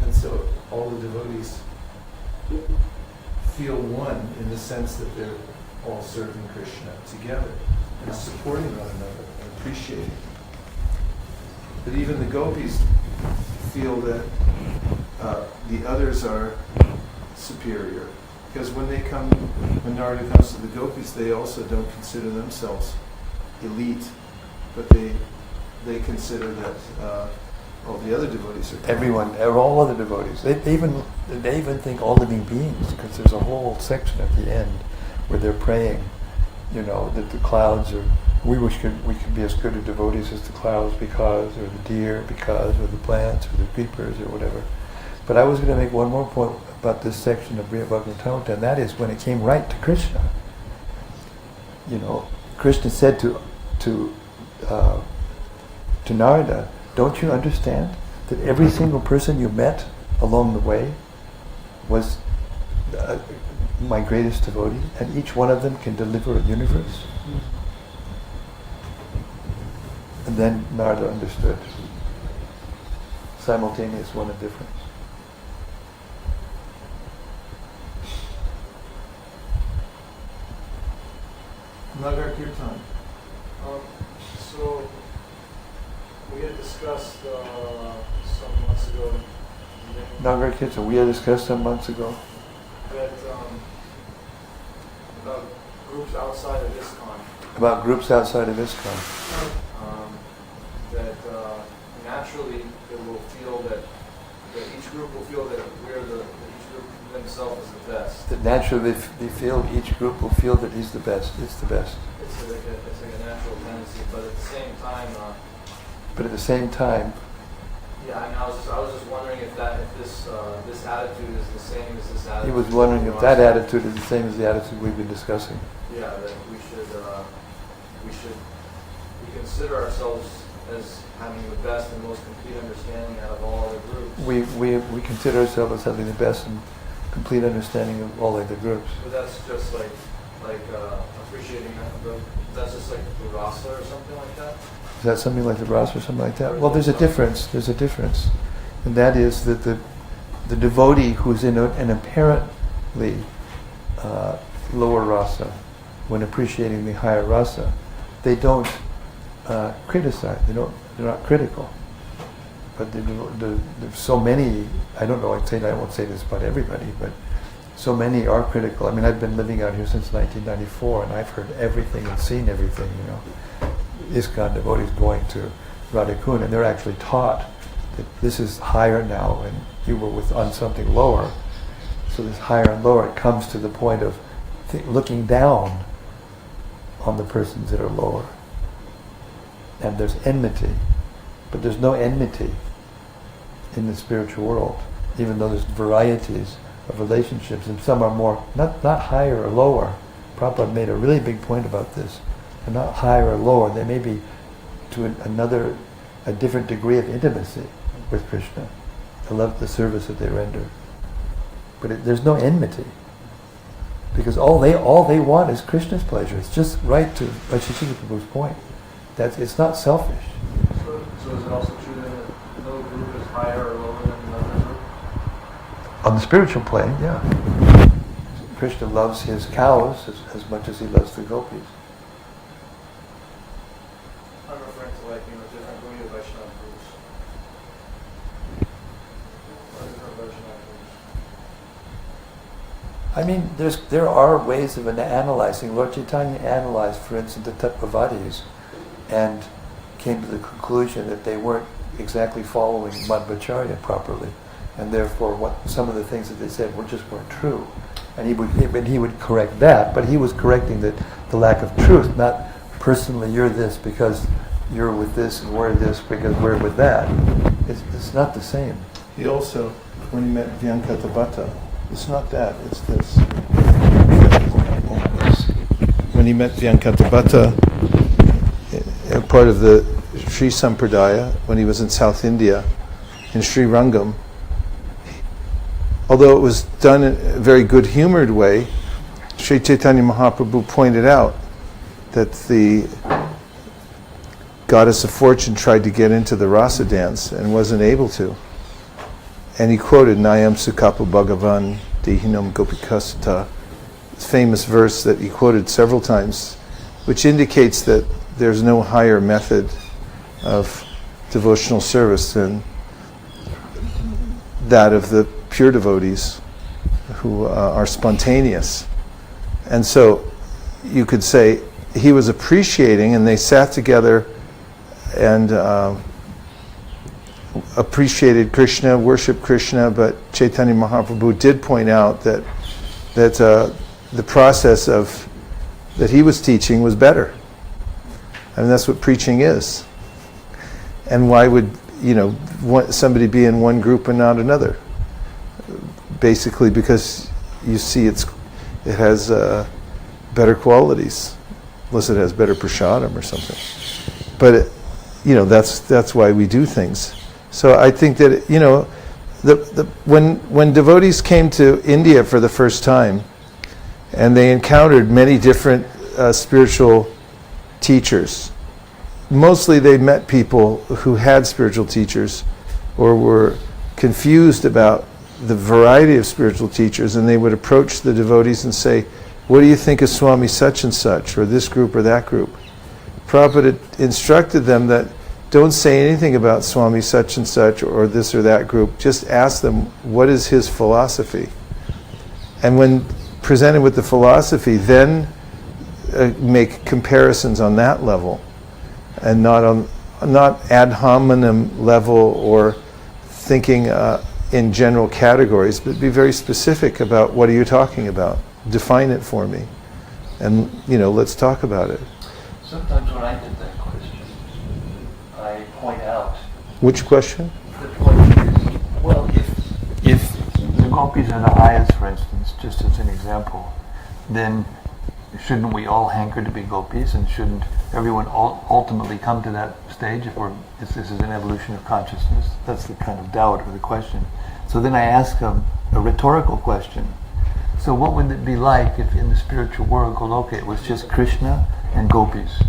And so all the devotees feel one in the sense that they're all serving Krishna together and supporting one another and appreciating. But even the gopis feel that the others are superior. Because when Narada comes to the gopis, they also don't consider themselves elite, but they consider that all the other devotees are Everyone, all other devotees, they even think all living beings, because there's a whole section at the end where they're praying, that the clouds are. We could be as good as devotees as the clouds because, or the deer because, or the plants, or the creepers, or whatever. But I was going to make one more point about this section of Bhagavatamrita, and that is when it came right to Krishna. Krishna said to Narada, "Don't you understand that every single person you met along the way was my greatest devotee, and each one of them can deliver a universe?" And then Narada understood. Simultaneous, one a difference. Nagar Kirtan. So we had discussed some months ago Nagar Kirtan, we had discussed some months ago. that about groups outside of ISKCON. About groups outside of ISKCON. That naturally they will feel that each group will feel that each group themselves is the best. That naturally they feel, each group will feel that he's the best, it's the best. It's like a natural tendency, but at the same time, But at the same time, yeah, and I was just wondering if this attitude is the same as this attitude. he was wondering if that attitude is the same as the attitude we've been discussing. Yeah, that we consider ourselves as having the best and most complete understanding out of all other groups. We consider ourselves as having the best and complete understanding of all other groups. But that's just like appreciating that. That's just like the rasa or something like that. Is that something like the Rasa or something like that? Well, there's a difference. There's a difference. And that is that the devotee who's in an apparently lower rasa, when appreciating the higher rasa, they don't criticize. They're not critical. But there's so many. I don't know. I won't say this about everybody, but so many are critical. I mean, I've been living out here since 1994, and I've heard everything and seen everything. ISKCON devotees going to Radhakund, and they're actually taught that this is higher now, and you were on something lower. So this higher and lower, it comes to the point of looking down on the persons that are lower. And there's enmity. But there's no enmity in the spiritual world, even though there's varieties of relationships, and some are more, not higher or lower. Prabhupada made a really big point about this. They're not higher or lower. They may be to a different degree of intimacy with Krishna. I love the service that they render. But there's no enmity. Because all they want is Krishna's pleasure. It's just right to Vaisesika Prabhu's point. It's not selfish. So is it also true that no group is higher or lower than another group? On the spiritual plane, yeah. Krishna loves his cows as much as he loves the gopis. I'm referring to different Gaudiya Vaishnava groups. Or different Vaishnava groups. I mean, there are ways of analyzing. Lord Chaitanya analyzed, for instance, the Tattvavadis, and came to the conclusion that they weren't exactly following Madhvacharya properly, and therefore some of the things that they said weren't true. And he would correct that, but he was correcting the lack of truth, not personally you're this because you're with this and we're this because we're with that. It's not the same. He also, when he met Vyankata, it's not that, it's this. When he met Vyankata, part of the Sri Sampradaya, when he was in South India, in Sri Rangam, although it was done in a very good-humored way, Sri Chaitanya Mahaprabhu pointed out that the goddess of fortune tried to get into the rasa dance and wasn't able to. And he quoted Nayam Sukapu Bhagavan Dehinam Gopikasata, famous verse that he quoted several times, which indicates that there's no higher method of devotional service than that of the pure devotees who are spontaneous. And so you could say he was appreciating, and they sat together and appreciated Krishna, worshipped Krishna, but Chaitanya Mahaprabhu did point out that the process that he was teaching was better. I mean, that's what preaching is. And why would somebody be in one group and not another? Basically, because you see it has better qualities, unless it has better prasadam or something. But that's why we do things. So I think that when devotees came to India for the first time, and they encountered many different spiritual teachers. Mostly they met people who had spiritual teachers or were confused about the variety of spiritual teachers, and they would approach the devotees and say, what do you think of Swami such and such, or this group or that group? Prabhupada instructed them that don't say anything about Swami such and such or this or that group, just ask them what is his philosophy. And when presented with the philosophy, then make comparisons on that level, and not ad hominem level or thinking in general categories, but be very specific about what are you talking about. Define it for me, and let's talk about it. Sometimes when I get that question, I point out. Which question? The question is, well, if the gopis are the highest, for instance, just as an example, then shouldn't we all hanker to be gopis, and shouldn't everyone ultimately come to that stage if this is an evolution of consciousness? That's the kind of doubt or the question. So then I ask them a rhetorical question. So what would it be like if in the spiritual world, Goloka, it was just Krishna and gopis?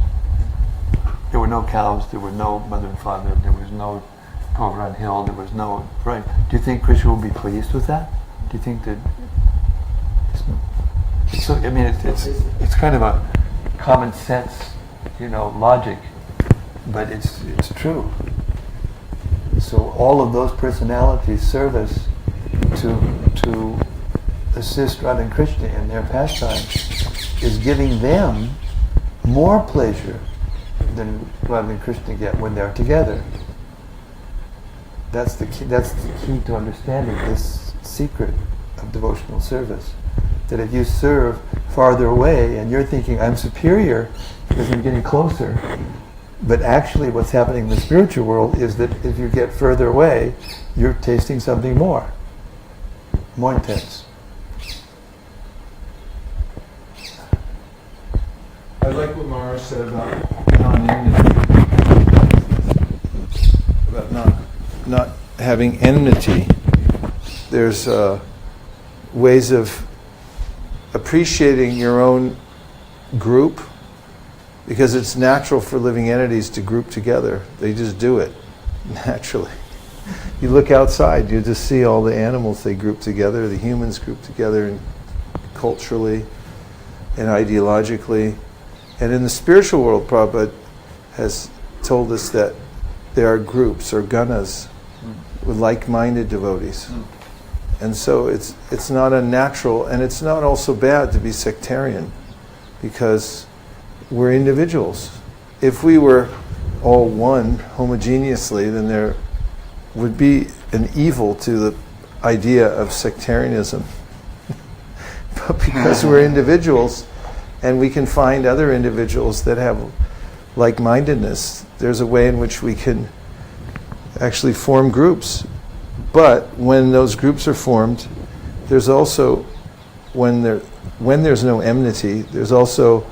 There were no cows, there were no mother and father, there was no over on hill. There was no right. Do you think Krishna will be pleased with that? Do you think that? So I mean, it's kind of a common sense, logic, but it's true. So all of those personalities' service to assist Radha and Krishna in their pastime is giving them more pleasure than Radha and Krishna get when they're together. That's the key. That's the key to understanding this secret of devotional service. That if you serve farther away and you're thinking, I'm superior because I'm getting closer, but actually what's happening in the spiritual world is that if you get further away, you're tasting something more intense. I like what Mara said about non-enmity, about not having enmity. There's ways of appreciating your own group, because it's natural for living entities to group together. They just do it naturally. You look outside, you just see all the animals, they group together, the humans group together, and culturally and ideologically. And in the spiritual world, Prabhupada has told us that there are groups or ganas with like-minded devotees. And so it's not unnatural, and it's not also bad to be sectarian, because we're individuals. If we were all one homogeneously, then there would be an evil to the idea of sectarianism. But because we're individuals, and we can find other individuals that have like-mindedness, there's a way in which we can actually form groups. But when those groups are formed, there's also, when there's no enmity, there's also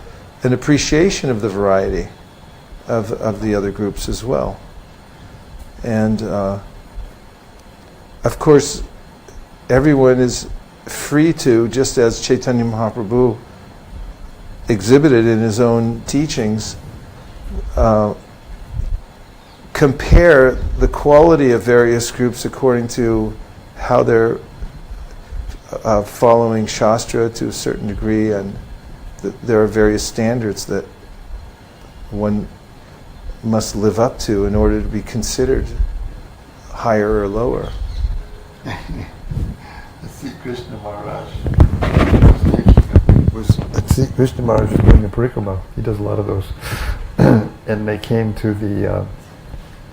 an appreciation of the variety of the other groups as well. And of course, everyone is free to, just as Chaitanya Mahaprabhu exhibited in his own teachings, compare the quality of various groups according to how they're following Shastra to a certain degree, and there are various standards that one must live up to in order to be considered higher or lower. Krishna Maharaj Krishna Maharaj was doing a parikrama. He does a lot of those. And they came to the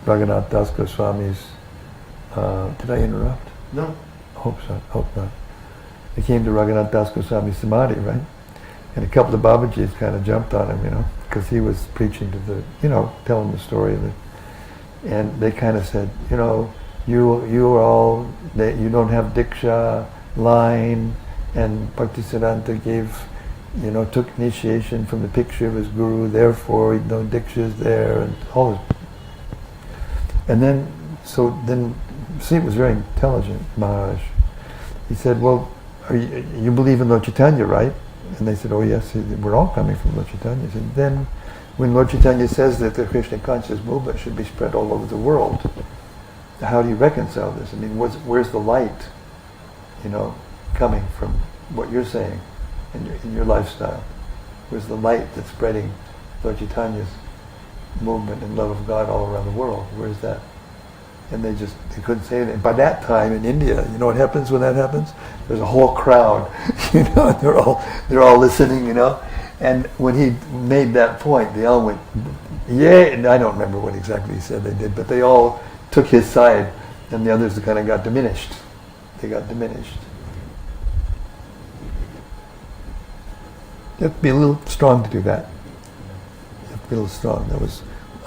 Raghunath Das Goswami's. Did I interrupt? No. Hope not. They came to Raghunath Das Goswami's samadhi, right? And a couple of Babajis kind of jumped on him, because he was preaching to the, telling the story of it. And they kind of said, you are all, you don't have Diksha line, and Bhaktisiddhanta took initiation from the picture of his guru, therefore no Diksha is there, and all this. And then see, was very intelligent, Maharaj. He said, well, you believe in Lord Chaitanya, right? And they said, oh yes, we're all coming from Lord Chaitanya. He said, then when Lord Chaitanya says that the Krishna conscious movement should be spread all over the world, how do you reconcile this? I mean, where's the light, coming from what you're saying in your lifestyle? Where's the light that's spreading Lord Chaitanya's movement and love of God all around the world? Where's that? And they couldn't say anything. By that time in India, you know what happens when that happens? There's a whole crowd, they're all listening, And when he made that point, they all went, yay! And I don't remember what exactly he said they did, but they all took his side, and the others kind of got diminished. They got diminished. You have to be a little strong to do that. You have to be a little strong.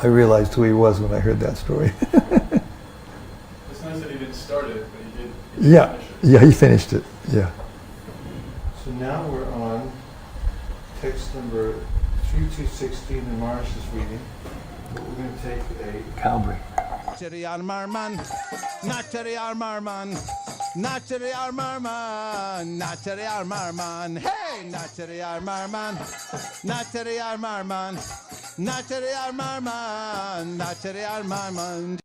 I realized who he was when I heard that story. It's nice that he didn't start it, but he did Yeah, finish it. yeah, he finished it. Yeah. So now we're on text number 3216 in Maharash's reading. We're going to take a Cowboy. Nachari Marman, Nachari Marman, Nachari Marman, Nachari Marman, hey, Nachari Marman, Nachari Marman, Nachari Marman, Nachari Marman.